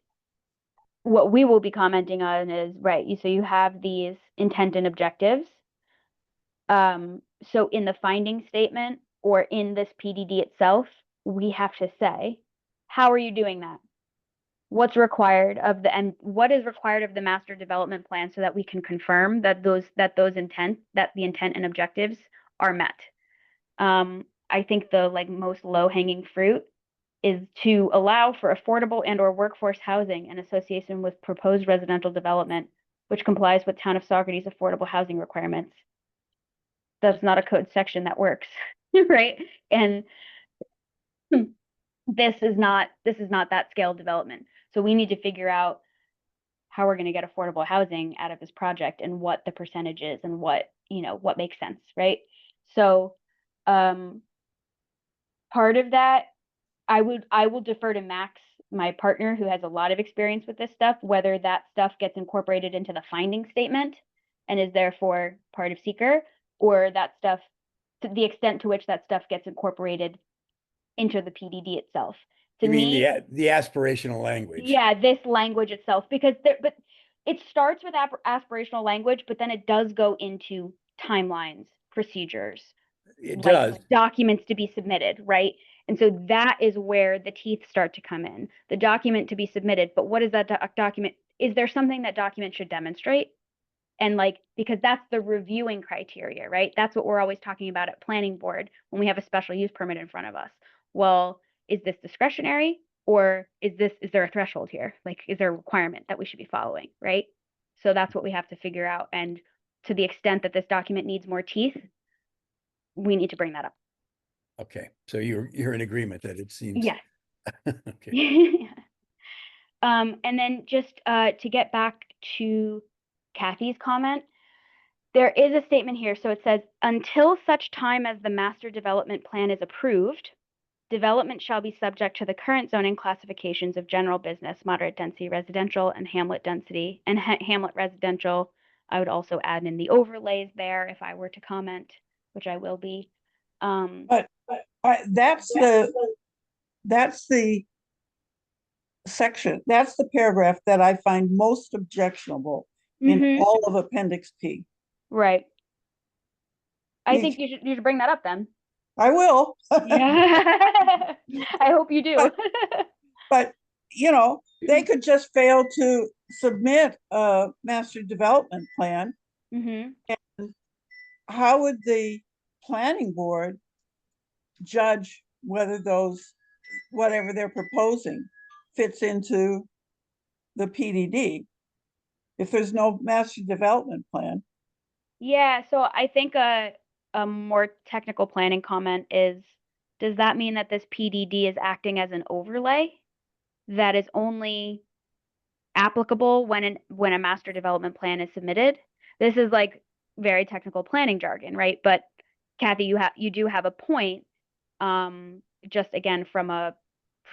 what we will be commenting on is, right, so you have these intent and objectives. So in the finding statement or in this PDD itself, we have to say, how are you doing that? What's required of what is required of the master development plan so that we can confirm that the intent and objectives are met. I think the most low hanging fruit is to allow for affordable and or workforce housing in association with proposed residential development, which complies with Town of Saugerties affordable housing requirements. That's not a code section that works, right? And this is not that scale development. So we need to figure out how we're going to get affordable housing out of this project and what the percentage is and what makes sense, right? So part of that, I will defer to Max, my partner, who has a lot of experience with this stuff, whether that stuff gets incorporated into the finding statement and is therefore part of seeker, or that stuff, to the extent to which that stuff gets incorporated into the PDD itself. You mean the aspirational language? Yeah, this language itself, because but it starts with aspirational language, but then it does go into timelines, procedures, it does, documents to be submitted, right? And so that is where the teeth start to come in. The document to be submitted, but what is that document? Is there something that document should demonstrate? And because that's the reviewing criteria, right? That's what we're always talking about at planning board when we have a special use permit in front of us. Well, is this discretionary, or is there a threshold here? Is there a requirement that we should be following, right? So that's what we have to figure out. And to the extent that this document needs more teeth, we need to bring that up. Okay, so you're in agreement that it seems. Yes. Okay. And then just to get back to Kathy's comment, there is a statement here. So it says, until such time as the master development plan is approved, development shall be subject to the current zoning classifications of general business, moderate density residential, and hamlet density. And hamlet residential, I would also add in the overlays there if I were to comment, which I will be. But that's the section, that's the paragraph that I find most objectionable in all of Appendix P. Right. I think you should bring that up then. I will. Yeah. I hope you do. But they could just fail to submit a master development plan. And how would the planning board judge whether whatever they're proposing fits into the PDD if there's no master development plan? Yeah, so I think a more technical planning comment is, does that mean that this PDD is acting as an overlay that is only applicable when a master development plan is submitted? This is like very technical planning jargon, right? But Kathy, you do have a point. Just again from a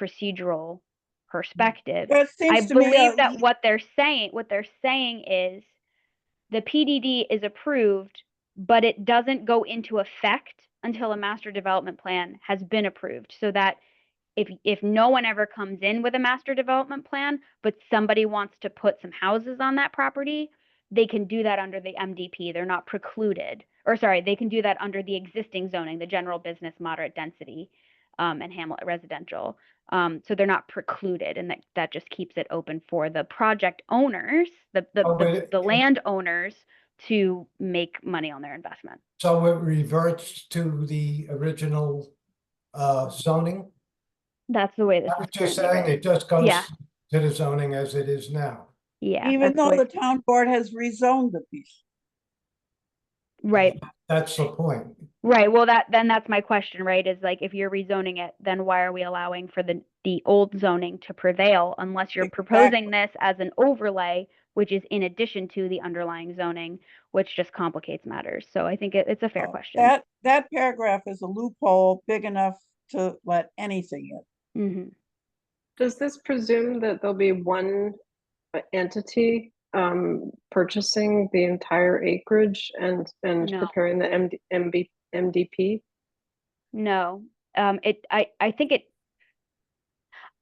procedural perspective, I believe that what they're saying is the PDD is approved, but it doesn't go into effect until a master development plan has been approved, so that if no one ever comes in with a master development plan, but somebody wants to put some houses on that property, they can do that under the MDP. They're not precluded. Or sorry, they can do that under the existing zoning, the general business moderate density, and hamlet residential. So they're not precluded, and that just keeps it open for the project owners, the landowners, to make money on their investment. So it reverts to the original zoning? That's the way this is just currently saying written. it just goes Yeah. to the zoning as it is now. Yeah. Even though the town board has rezoned the piece. Right. That's the point. Right. Well, that's my question, right? Is like, if you're rezoning it, then why are we allowing for the old zoning to prevail unless you're proposing this as an overlay, which is in addition to the underlying zoning, which just complicates matters. So I think it's a fair question. That paragraph is a loophole big enough to let anything in. Mm-hmm. Does this presume that there'll be one entity purchasing the entire acreage and No. preparing the MDP? No. I think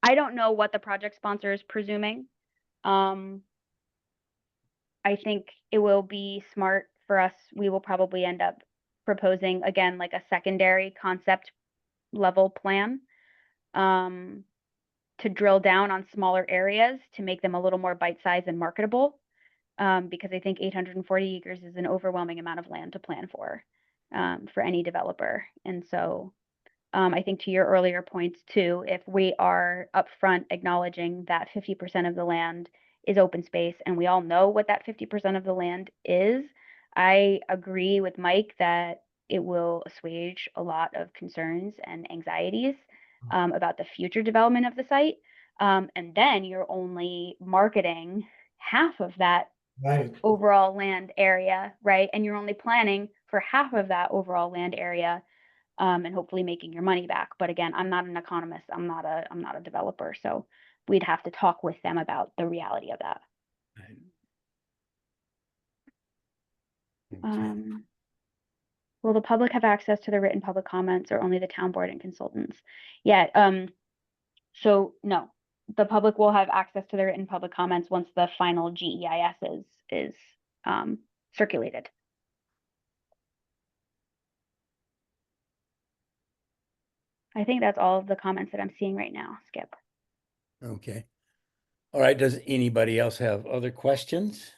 I don't know what the project sponsor is presuming. I think it will be smart for us. We will probably end up proposing, again, like a secondary concept level plan, to drill down on smaller areas to make them a little more bite-sized and marketable. Because I think 840 acres is an overwhelming amount of land to plan for any developer. And so I think to your earlier points too, if we are upfront acknowledging that 50% of the land is open space, and we all know what that 50% of the land is, I agree with Mike that it will assuage a lot of concerns and anxieties about the future development of the site. And then you're only marketing half of that overall land area, right? And you're only planning for half of that overall land area, and hopefully making your money back. But again, I'm not an economist. I'm not a developer. So we'd have to talk with them about the reality of that. Will the public have access to the written public comments, or only the town board and consultants? Yeah. So no, the public will have access to the written public comments once the final GEIS is circulated. I think that's all of the comments that I'm seeing right now, Skip. Okay. All right. Does anybody else have other questions?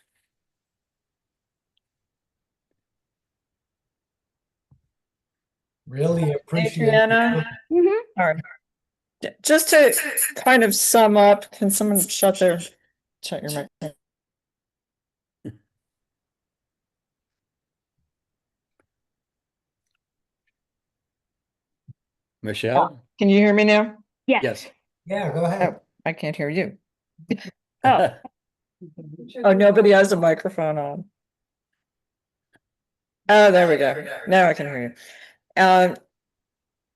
Really appreciate Adriana? Mm-hmm. All right. Just to kind of sum up, can someone shut your mic? Michelle? Can you hear me now? Yes. Yeah, go ahead. Oh, I can't hear you. Oh. Oh, nobody has a microphone on. Oh, there we go. Now I can hear you.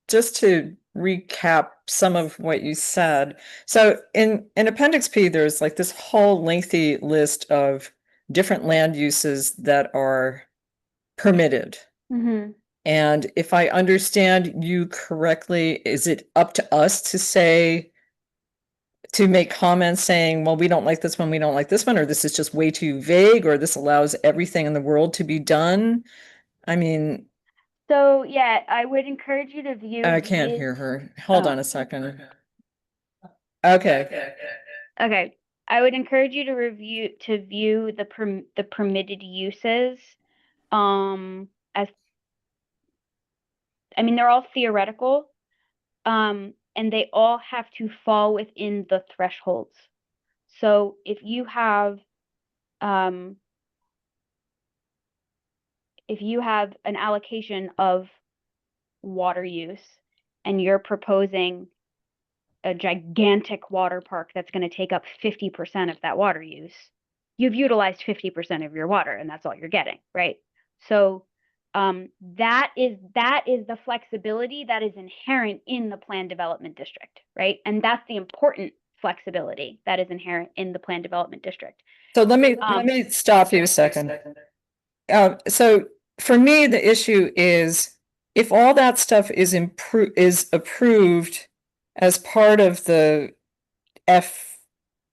Just to recap some of what you said. So in Appendix P, there's like this whole lengthy list of different land uses that are permitted. Mm-hmm. And if I understand you correctly, is it up to us to make comments saying, well, we don't like this one, we don't like this one, or this is just way too vague, or this allows everything in the world to be done? I mean, so yeah, I would encourage you to view. I can't hear her. Hold on a second. Okay. Okay. I would encourage you to view the permitted uses as I mean, they're all theoretical, and they all have to fall within the thresholds. So if you have an allocation of water use and you're proposing a gigantic water park that's going to take up 50% of that water use, you've utilized 50% of your water and that's all you're getting, right? So that is the flexibility that is inherent in the plan development district, right? And that's the important flexibility that is inherent in the plan development district. So let me stop you a second. So for me, the issue is if all that stuff is approved as part of the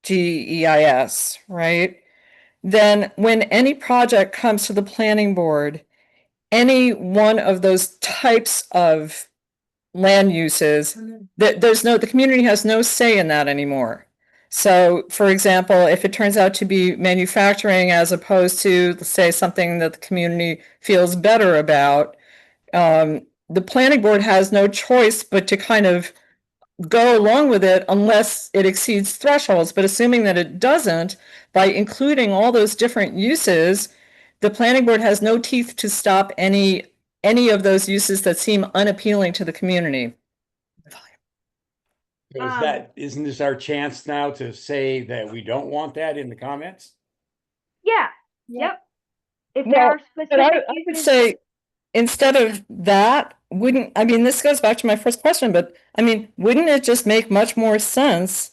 FGEIS, right? Then when any project comes to the planning board, any one of those types of land uses, the community has no say in that anymore. So, for example, if it turns out to be manufacturing as opposed to, say, something that the community feels better about, the planning board has no choice but to kind of go along with it unless it exceeds thresholds. But assuming that it doesn't, by including all those different uses, the planning board has no teeth to stop any of those uses that seem unappealing to the community. Isn't this our chance now to say that we don't want that in the comments? Yeah. Yep. If there are specific I would say instead of that, this goes back to my first question, but I mean, wouldn't it just make much more sense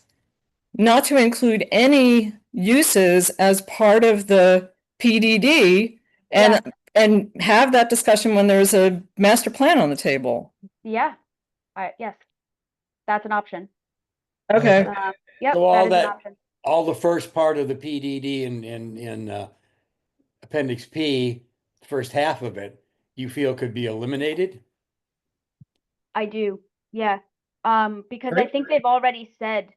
not to include any uses as part of the PDD and have that discussion when there's a master plan on the table? Yeah. Yes. That's an option. Okay. Yep. So That is an option. all the first part of the PDD in Appendix P, first half of it, you feel could be eliminated? I do. Yeah. Because I think they've already said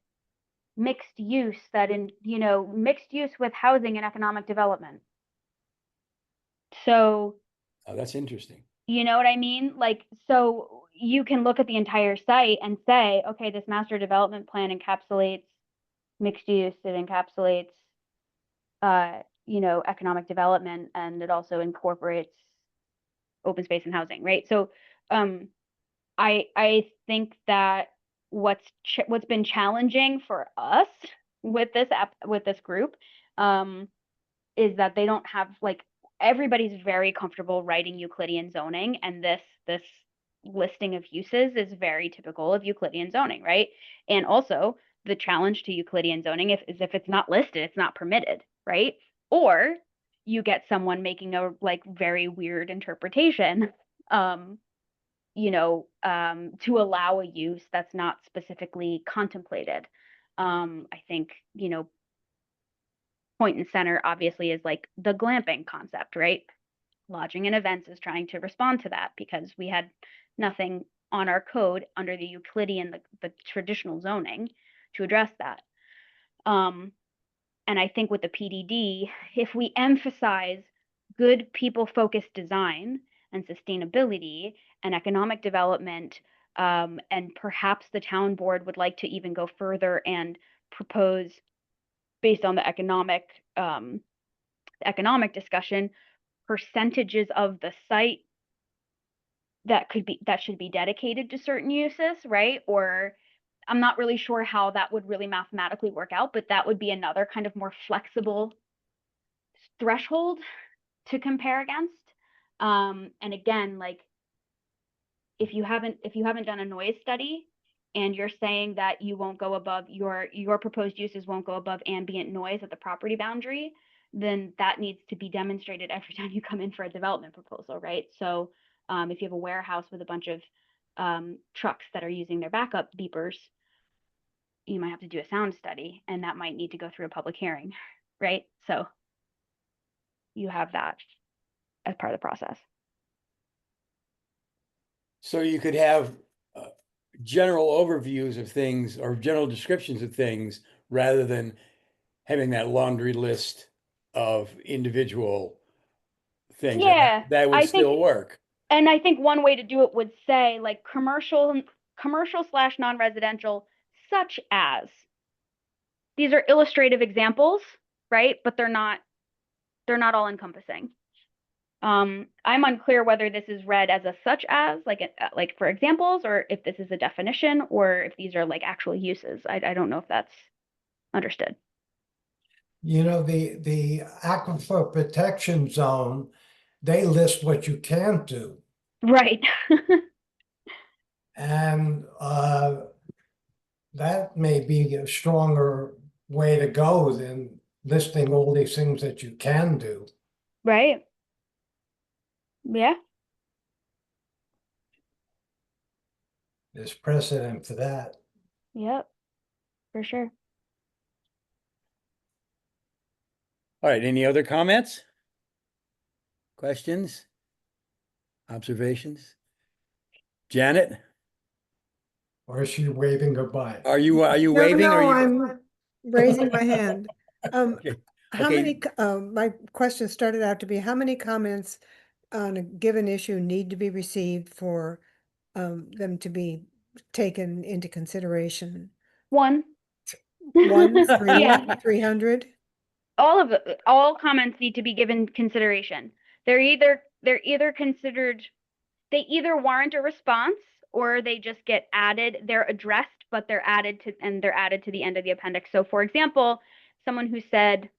mixed use mixed use with housing and economic development. So that's interesting. You know what I mean? Like, so you can look at the entire site and say, okay, this master development plan encapsulates mixed use, it encapsulates economic development, and it also incorporates open space and housing, right? So I think that what's been challenging for us with this group is that they don't have, like, everybody's very comfortable writing Euclidean zoning, and this listing of uses is very typical of Euclidean zoning, right? And also the challenge to Euclidean zoning is if it's not listed, it's not permitted, right? Or you get someone making a very weird interpretation to allow a use that's not specifically contemplated. I think, point and center obviously is like the glamping concept, right? Lodging and events is trying to respond to that because we had nothing on our code under the Euclidean, the traditional zoning to address that. And I think with the PDD, if we emphasize good people-focused design and sustainability and economic development, and perhaps the town board would like to even go further and propose, based on the economic discussion, percentages of the site that should be dedicated to certain uses, right? Or I'm not really sure how that would really mathematically work out, but that would be another kind of more flexible threshold to compare against. And again, like, if you haven't done a noise study and you're saying that you won't go above your proposed uses won't go above ambient noise at the property boundary, then that needs to be demonstrated every time you come in for a development proposal, right? So if you have a warehouse with a bunch of trucks that are using their backup beepers, you might have to do a sound study, and that might need to go through a public hearing, right? So you have that as part of the process. So you could have general overviews of things or general descriptions of things rather than having that laundry list of individual things. Yeah, that would still work. And I think one way to do it would say like commercial / non-residential, such as. These are illustrative examples, right? But they're not all encompassing. I'm unclear whether this is read as a such as, like for examples, or if this is a definition, or if these are like actual uses. I don't know if that's understood. You know, the aquifer protection zone, they list what you can't do. Right. And that may be a stronger way to go than listing all these things that you can do. Right. Yeah. There's precedent for that. Yep. For sure. All right, any other comments? Questions? Observations? Janet? Or is she waving goodbye? Are you No, waving? no, Or you... I'm raising my hand. Okay. How Okay. many, my question started out to be, how many comments on a given issue need to be received for them to be taken into consideration? One. 1, 3, Yeah. 300? All comments need to be given consideration. They're either considered, they either warrant a response or they just get added. They're addressed, but they're added to the end of the appendix. So for example, someone who said,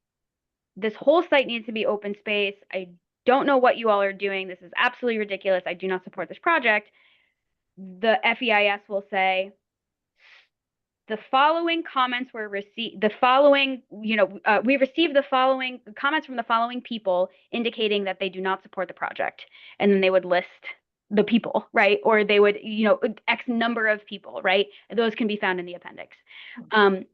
this whole site needs to be open space. I don't know what you all are doing. This is absolutely ridiculous. I do not support this project. The FEIS will say, the following comments were received, we received the following comments from the following people indicating that they do not support the project. And then they would list the people, right? Or they would, X number of people, right? Those can be found in the appendix.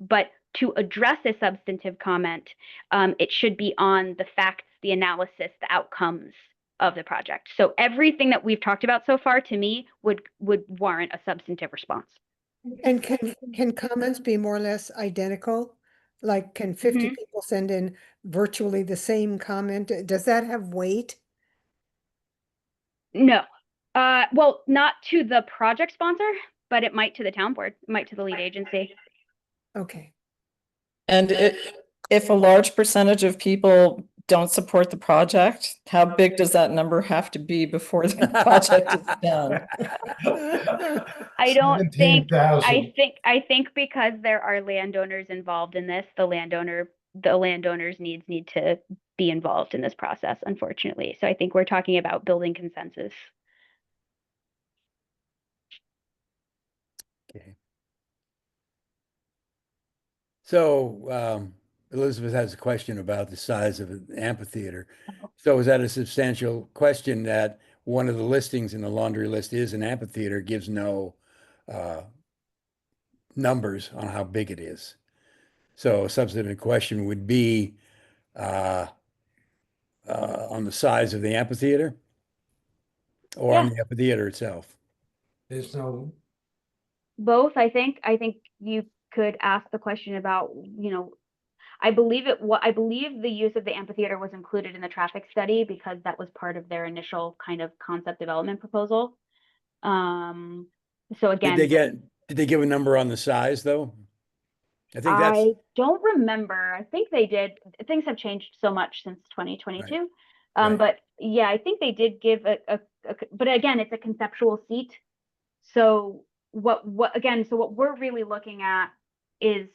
But to address a substantive comment, it should be on the facts, the analysis, the outcomes of the project. So everything that we've talked about so far, to me, would warrant a substantive response. And can comments be more or less identical? Like, can 50 people send in virtually the same comment? Does that have weight? No. Well, not to the project sponsor, but it might to the town board, it might to the lead agency. Okay. And if a large percentage of people don't support the project, how big does that number have to be before the project is done? I don't think, 17,000. I think because there are landowners involved in this, the landowners needs need to be involved in this process, unfortunately. So I think we're talking about building consensus. Okay. So Elizabeth has a question about the size of an amphitheater. So is that a substantial question that one of the listings in the laundry list is an amphitheater, gives no numbers on how big it is? So a substantive question would be on the size of the amphitheater or on the amphitheater itself? There's no, Both, I think you could ask the question about, I believe the use of the amphitheater was included in the traffic study because that was part of their initial kind of concept development proposal. So again, did they give a number on the size though? I think that's, I don't remember. I think they did. Things have changed so much since 2022. Right. But yeah, I think they did give but again, it's a conceptual seat. So what we're really looking at is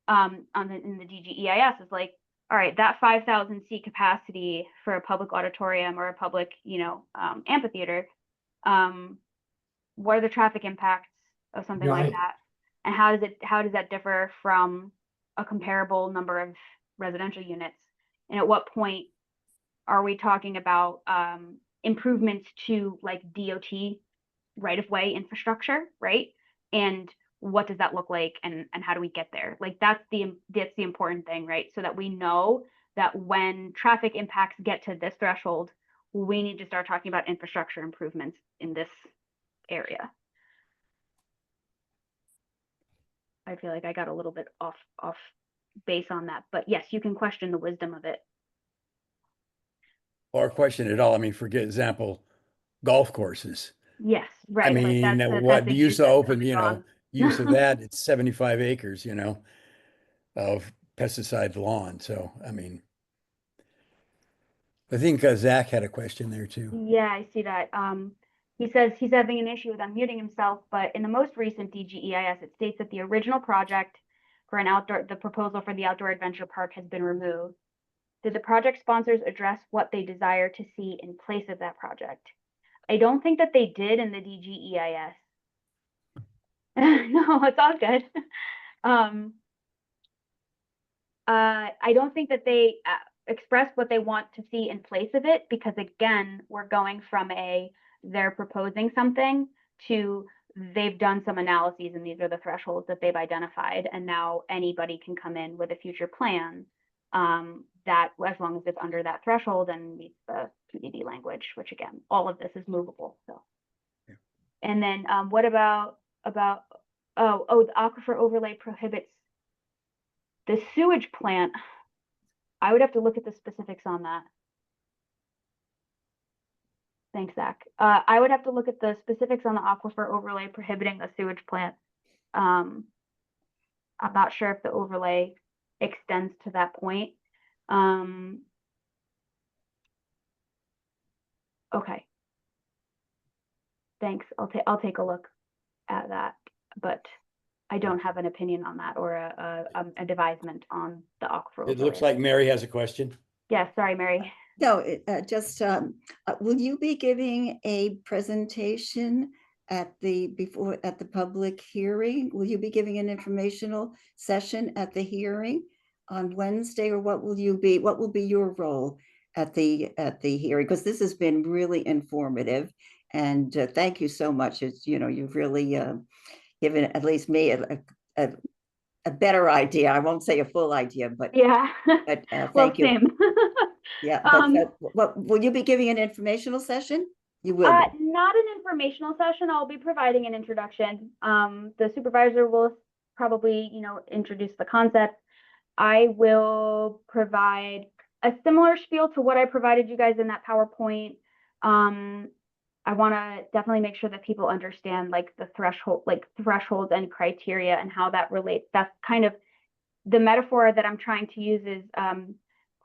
in the DGEIS is like, all right, that 5,000 seat capacity for a public auditorium or a public, amphitheater. What are the traffic impacts of something like Right. that? And how does that differ from a comparable number of residential units? And at what point are we talking about improvements to like DOT right-of-way infrastructure, right? And what does that look like, and how do we get there? Like that's the important thing, right? So that we know that when traffic impacts get to this threshold, we need to start talking about infrastructure improvements in this area. I feel like I got a little bit off base on that, but yes, you can question the wisdom of it. or question at all. I mean, for example, golf courses. Yes, I right. Like mean, that's what the the use use of that's open, going on. use of that, it's 75 acres, of pesticide lawn. So, I mean, I think Zach had a question there too. Yeah, I see that. He says he's having an issue with unmuting himself, but in the most recent DGEIS, it states that the original project for the proposal for the outdoor adventure park has been removed. Did the project sponsors address what they desire to see in place of that project? I don't think that they did in the DGEIS. No, it's all good. I don't think that they expressed what they want to see in place of it, because again, we're going from they're proposing something to they've done some analyses and these are the thresholds that they've identified, and now anybody can come in with a future plan that, as long as it's under that threshold and meets the PDD language, which again, all of this is movable. So, yeah. And then what about the aquifer overlay prohibits the sewage plant. I would have to look at the specifics on that. Thanks, Zach. I would have to look at the specifics on the aquifer overlay prohibiting a sewage plant. I'm not sure if the overlay extends to that point. Okay. Thanks. I'll take a look at that, but I don't have an opinion on that or a advisement on the aquifer. It looks like Mary has a question. Yeah, sorry, Mary. No, will you be giving a presentation at the public hearing? Will you be giving an informational session at the hearing on Wednesday, or what will be your role at the hearing? Because this has been really informative, and thank you so much. You've really given at least me a better idea. I won't say a full idea, but yeah. But well, thank you. Same. Yeah. But what will you be giving an informational session? You will. Not an informational session. I'll be providing an introduction. The supervisor will probably, introduce the concept. I will provide a similar spiel to what I provided you guys in that PowerPoint. I want to definitely make sure that people understand like the thresholds and criteria and how that relates. That's kind of the metaphor that I'm trying to use is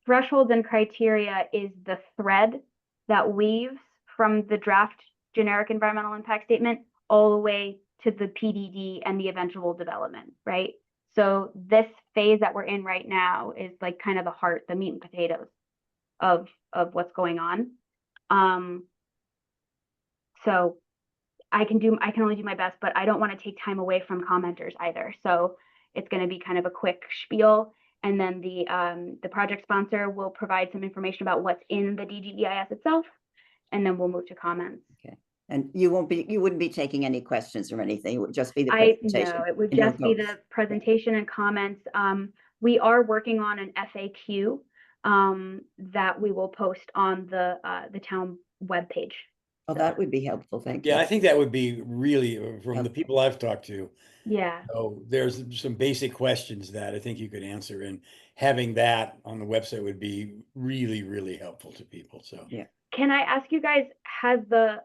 thresholds and criteria is the thread that weaves from the draft generic environmental impact statement all the way to the PDD and the eventual development, right? So this phase that we're in right now is like kind of the heart, the meat and potatoes of what's going on. So I can only do my best, but I don't want to take time away from commenters either. So it's going to be kind of a quick spiel, and then the project sponsor will provide some information about what's in the DGEIS itself, and then we'll move to comments. Okay. And you wouldn't be taking any questions or anything. It would just be the presentation. No, it would just be the presentation and comments. We are working on an FAQ that we will post on the town webpage. Oh, that would be helpful. Thank you. Yeah, I think that would be really, from the people I've talked to. Yeah. So there's some basic questions that I think you could answer, and having that on the website would be really, really helpful to people. So yeah. Can I ask you guys, has the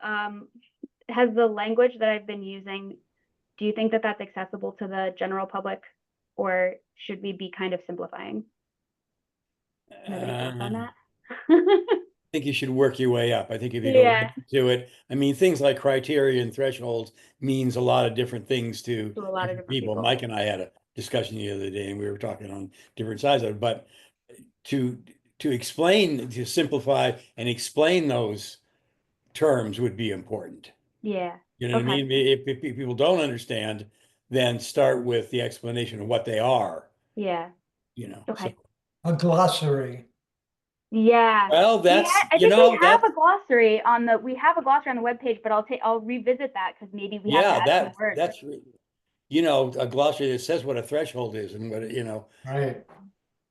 language that I've been using, do you think that that's accessible to the general public, or should we be kind of simplifying? Nobody thoughts on that? I think you should work your way up. I think if you go into it, I mean, things like criteria and thresholds means a lot of different things to a lot of different people. Mike and I had a discussion the other day, and we were talking on different sides of it. But to explain, to simplify and explain those terms would be important. Yeah. You know what I mean? If people don't understand, then start with the explanation of what they are. Yeah. Okay. So. A glossary. Yeah. Well, that's I think we have a glossary on the webpage, but I'll revisit that because maybe we have to add some words. That's a glossary that says what a threshold is and what right,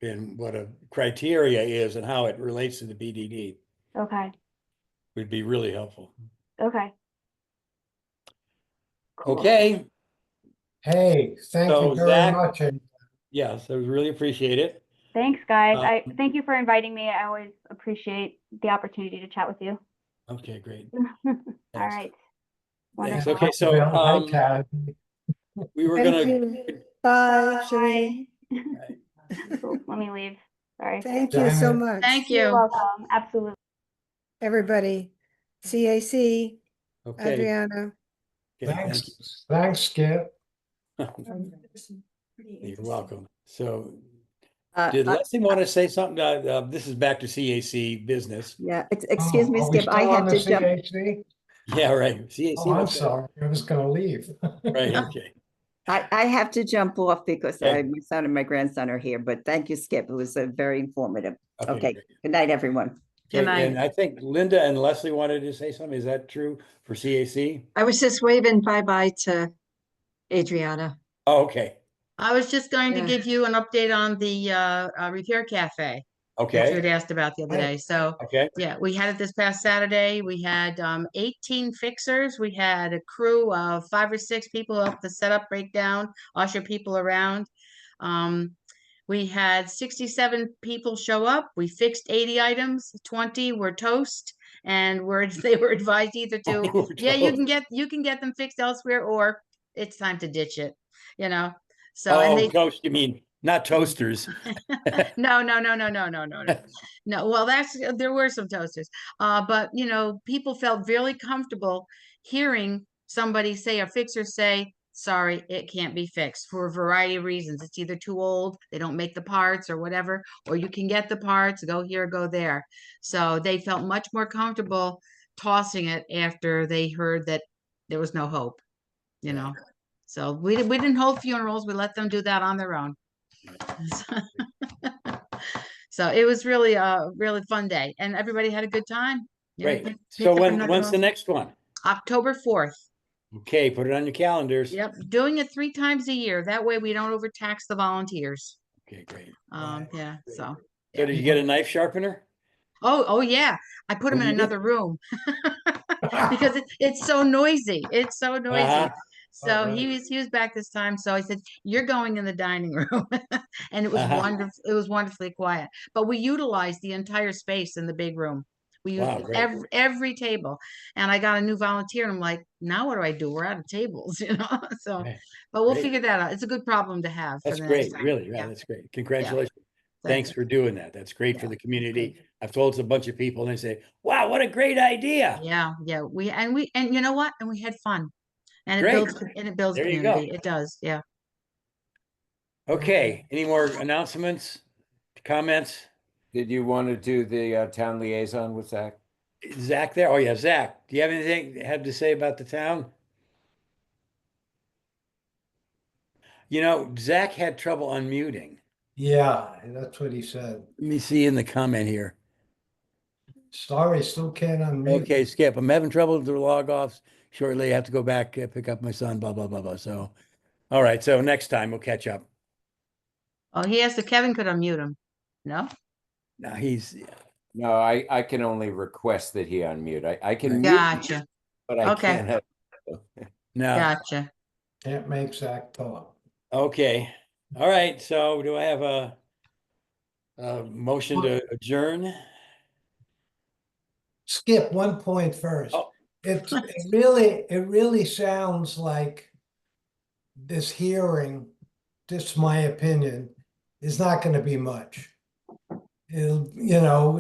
and what a criteria is and how it relates to the PDD. Okay. Would be really helpful. Okay. Cool. Okay. Hey, thank you very much. Yes, I really appreciate it. Thanks, guys. Thank you for inviting me. I always appreciate the opportunity to chat with you. Okay, great. All Thanks. right. Thanks. Wonderful. Okay, so Well, hi, Tad. we were Thank gonna, you. Bye, Bye. Shalene. Oh, let me leave. Sorry. Thank you so Janet. much, Thank You're you. welcome. Absolutely. everybody. CAC, okay, Adriana. okay, thank Thanks, Skip. you. You're welcome. So Uh, did uh, Leslie want to say something? This is back to CAC business. Yeah, excuse me, Are we Skip, I still on have the to jump. CAC? Yeah, right. CAC. Oh, I'm what's that? sorry. I was gonna leave. Right, okay. I have to jump off because Okay. my son and my grandson are here, but thank you, Skip. It was very informative. Okay, great. good night, everyone. Good Okay, and night. I think Linda and Leslie wanted to say something. Is that true for CAC? I was just waving bye-bye to Adriana. Oh, okay. I was just going to Yeah. give you an update on the Repair Cafe that you Okay, had asked about the other day. So, okay. yeah, we had it this past Saturday. We had 18 fixers. We had a crew of 5 or 6 people help to set up, break down, usher people around. We had 67 people show up. We fixed 80 items. 20 were toast, and they were advised either to, Oh, yeah, you toast. can get them fixed elsewhere, or it's time to ditch it, you know. So, and Oh, they toast, you mean not toasters. no, no, no, no, no, no, no, no. No, well, there were some toasters. But you know, people felt really comfortable hearing somebody say, a fixer say, sorry, it can't be fixed for a variety of reasons. It's either too old, they don't make the parts or whatever, or you can get the parts, go here, go there. So they felt much more comfortable tossing it after they heard that there was no hope, you know. So we didn't hold funerals, we let them do that on their own. So it was really a really fun day, and everybody had a good time. You know, Great. So picked up another when's the one. next one? October 4th. Okay, put it on your calendars. Yep, doing it 3 times a year. That way we don't overtax the volunteers. Okay, great. Yeah. Great. So. So did you get a knife sharpener? Oh yeah. I put him Oh, in you did? another room because it's so noisy. It's so noisy. Uh-huh. So All right. he was back this time. So I said, "You're going in the dining room," and it was Uh-huh. wonderful. It was wonderfully quiet. But we utilized the entire space in the big room. We used Wow, great. every table, and I got a new volunteer, and I'm like, "Now what do I do? We're out of tables, you know." So, Right. but we'll Great. figure that out. It's a good problem to have for That's the next great, time. really. Yeah, Yeah. that's great. Congratulations. Thank Thanks you. for doing that. That's great for Yeah. the community. I've told a bunch of people and they say, wow, what a great idea. Yeah, and you know what? And we had fun, and Great. it builds There you go. community. It does. Yeah. Okay, any more announcements, comments? Did you want to do the town liaison with Zach? Is Zach there? Oh yeah, Zach, do you have anything to say about the town? You know, Zach had trouble unmuting. Yeah, that's what he said. Let me see in the comment here. Sorry, still can't unmute. Okay, Skip, I'm having trouble to log off shortly. I have to go back, pick up my son, blah, blah, blah, blah. So, all right. So next time we'll catch up. Oh, he asked if Kevin could unmute him. No? Now he's, No, I can only request that he unmute. I can mute, Gotcha. but I Okay. can't have. no. Gotcha. Can't make Zach talk. Okay. All right. So do I have a motion to adjourn? Skip 1 point first. Oh. It really sounds like this hearing, just my opinion, is not going to be much. It'll,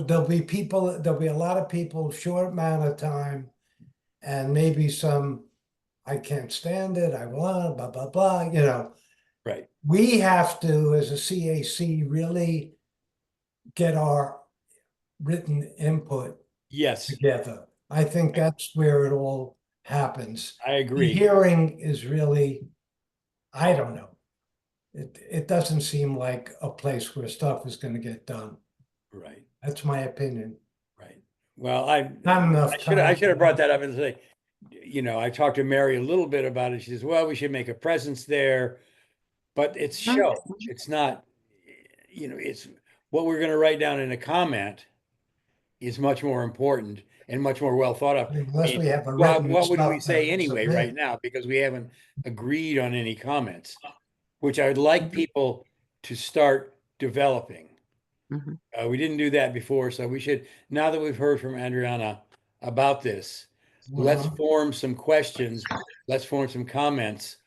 there'll be a lot of people, short amount of time, and maybe some, I can't stand it, I want, blah, blah, blah, Right. We have to, as a CAC, really get our written input Yes, together. I think that's where it all happens. I The agree. hearing is really, I don't know. It doesn't seem like a place where stuff is going to get done. Right. That's my opinion. Right. Well, Not enough I time. should have brought that up and say, I talked to Mary a little bit about it. She says, well, we should make a presence there, but it's show. It's not, it's what we're going to write down in a comment is much more important and much more well thought of. Unless we have a What written would we stuff say that anyway submit. right now? Because we haven't agreed on any comments, which I would like people to start developing. Mhm. We didn't do that before, so we should, now that we've heard from Adriana, about this, let's Uh-huh. form some questions, let's form some comments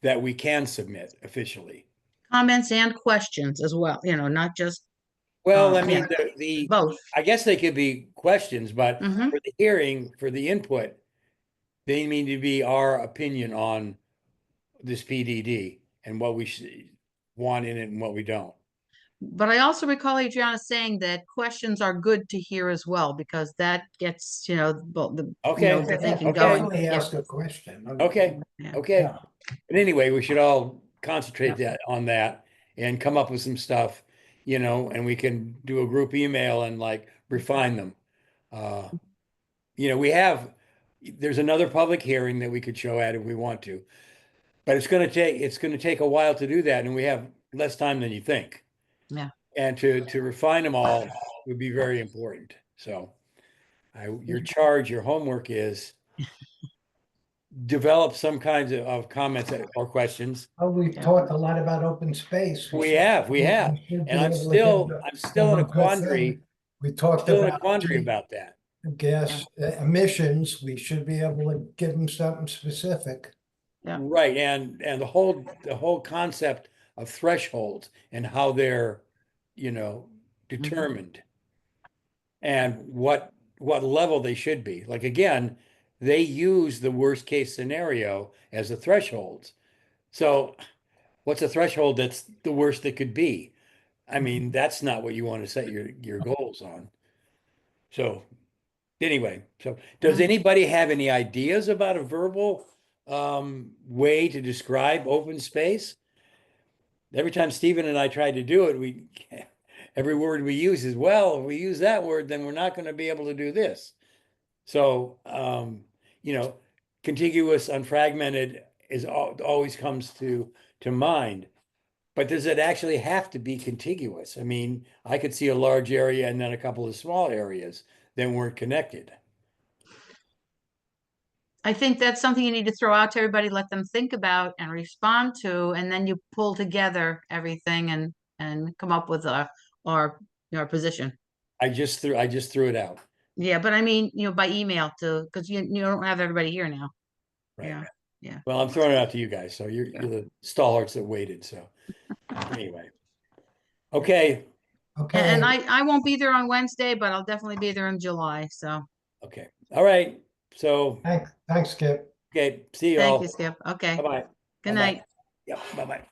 that we can submit officially. Comments and questions as well, not just, Well, I yeah, mean, both. I guess they could be questions, but Mhm. for the hearing, for the input, they need to be our opinion on this PDD and what we should want in it and what we don't. But I also recall Adriana saying that questions are good to hear as well, because that gets, the Okay, thinking okay. going. Definitely Yeah. ask a question. Okay, Yeah. okay. Yeah. But anyway, we should all concentrate on that and come up with some stuff, and we can do a group email and like refine them. There's another public hearing that we could show at if we want to, but it's going to take a while to do that, and we have less time than you think. Yeah. And to refine them all would be very important. So, your homework is develop some kinds of comments or questions. Oh, we've talked a lot about open space. We have, we should and be I'm able to give still in a them good thing. quandary. We talked Still in a about quandary about that. gas emissions. We should be able to give them something specific. Yeah. Right, and the whole concept of thresholds and how they're, determined, and what level they should be. Like again, they use the worst case scenario as the thresholds. So, what's a threshold that's the worst it could be? I mean, that's not what you want to set your goals on. So, anyway, does anybody have any ideas about a verbal way to describe open space? Every time Stephen and I tried to do it, every word we use is, well, if we use that word, then we're not going to be able to do this. So, contiguous, unfragmented always comes to mind. But does it actually have to be contiguous? I mean, I could see a large area and then a couple of small areas that weren't connected. I think that's something you need to throw out to everybody, let them think about and respond to, and then you pull together everything and come up with our position. I just threw it out. Yeah, but I mean, by email too, because you don't have everybody here now. Right. Yeah. Yeah. Well, I'm throwing it out to you guys, so you're the stalwarts that waited. So anyway, okay. Okay. And I won't be there on Wednesday, but I'll definitely be there in July. So. Okay. All right. So. Thanks, Skip. Okay. See you Thank all. you, Skip. Okay. Bye-bye. Good night. Yep. Bye-bye.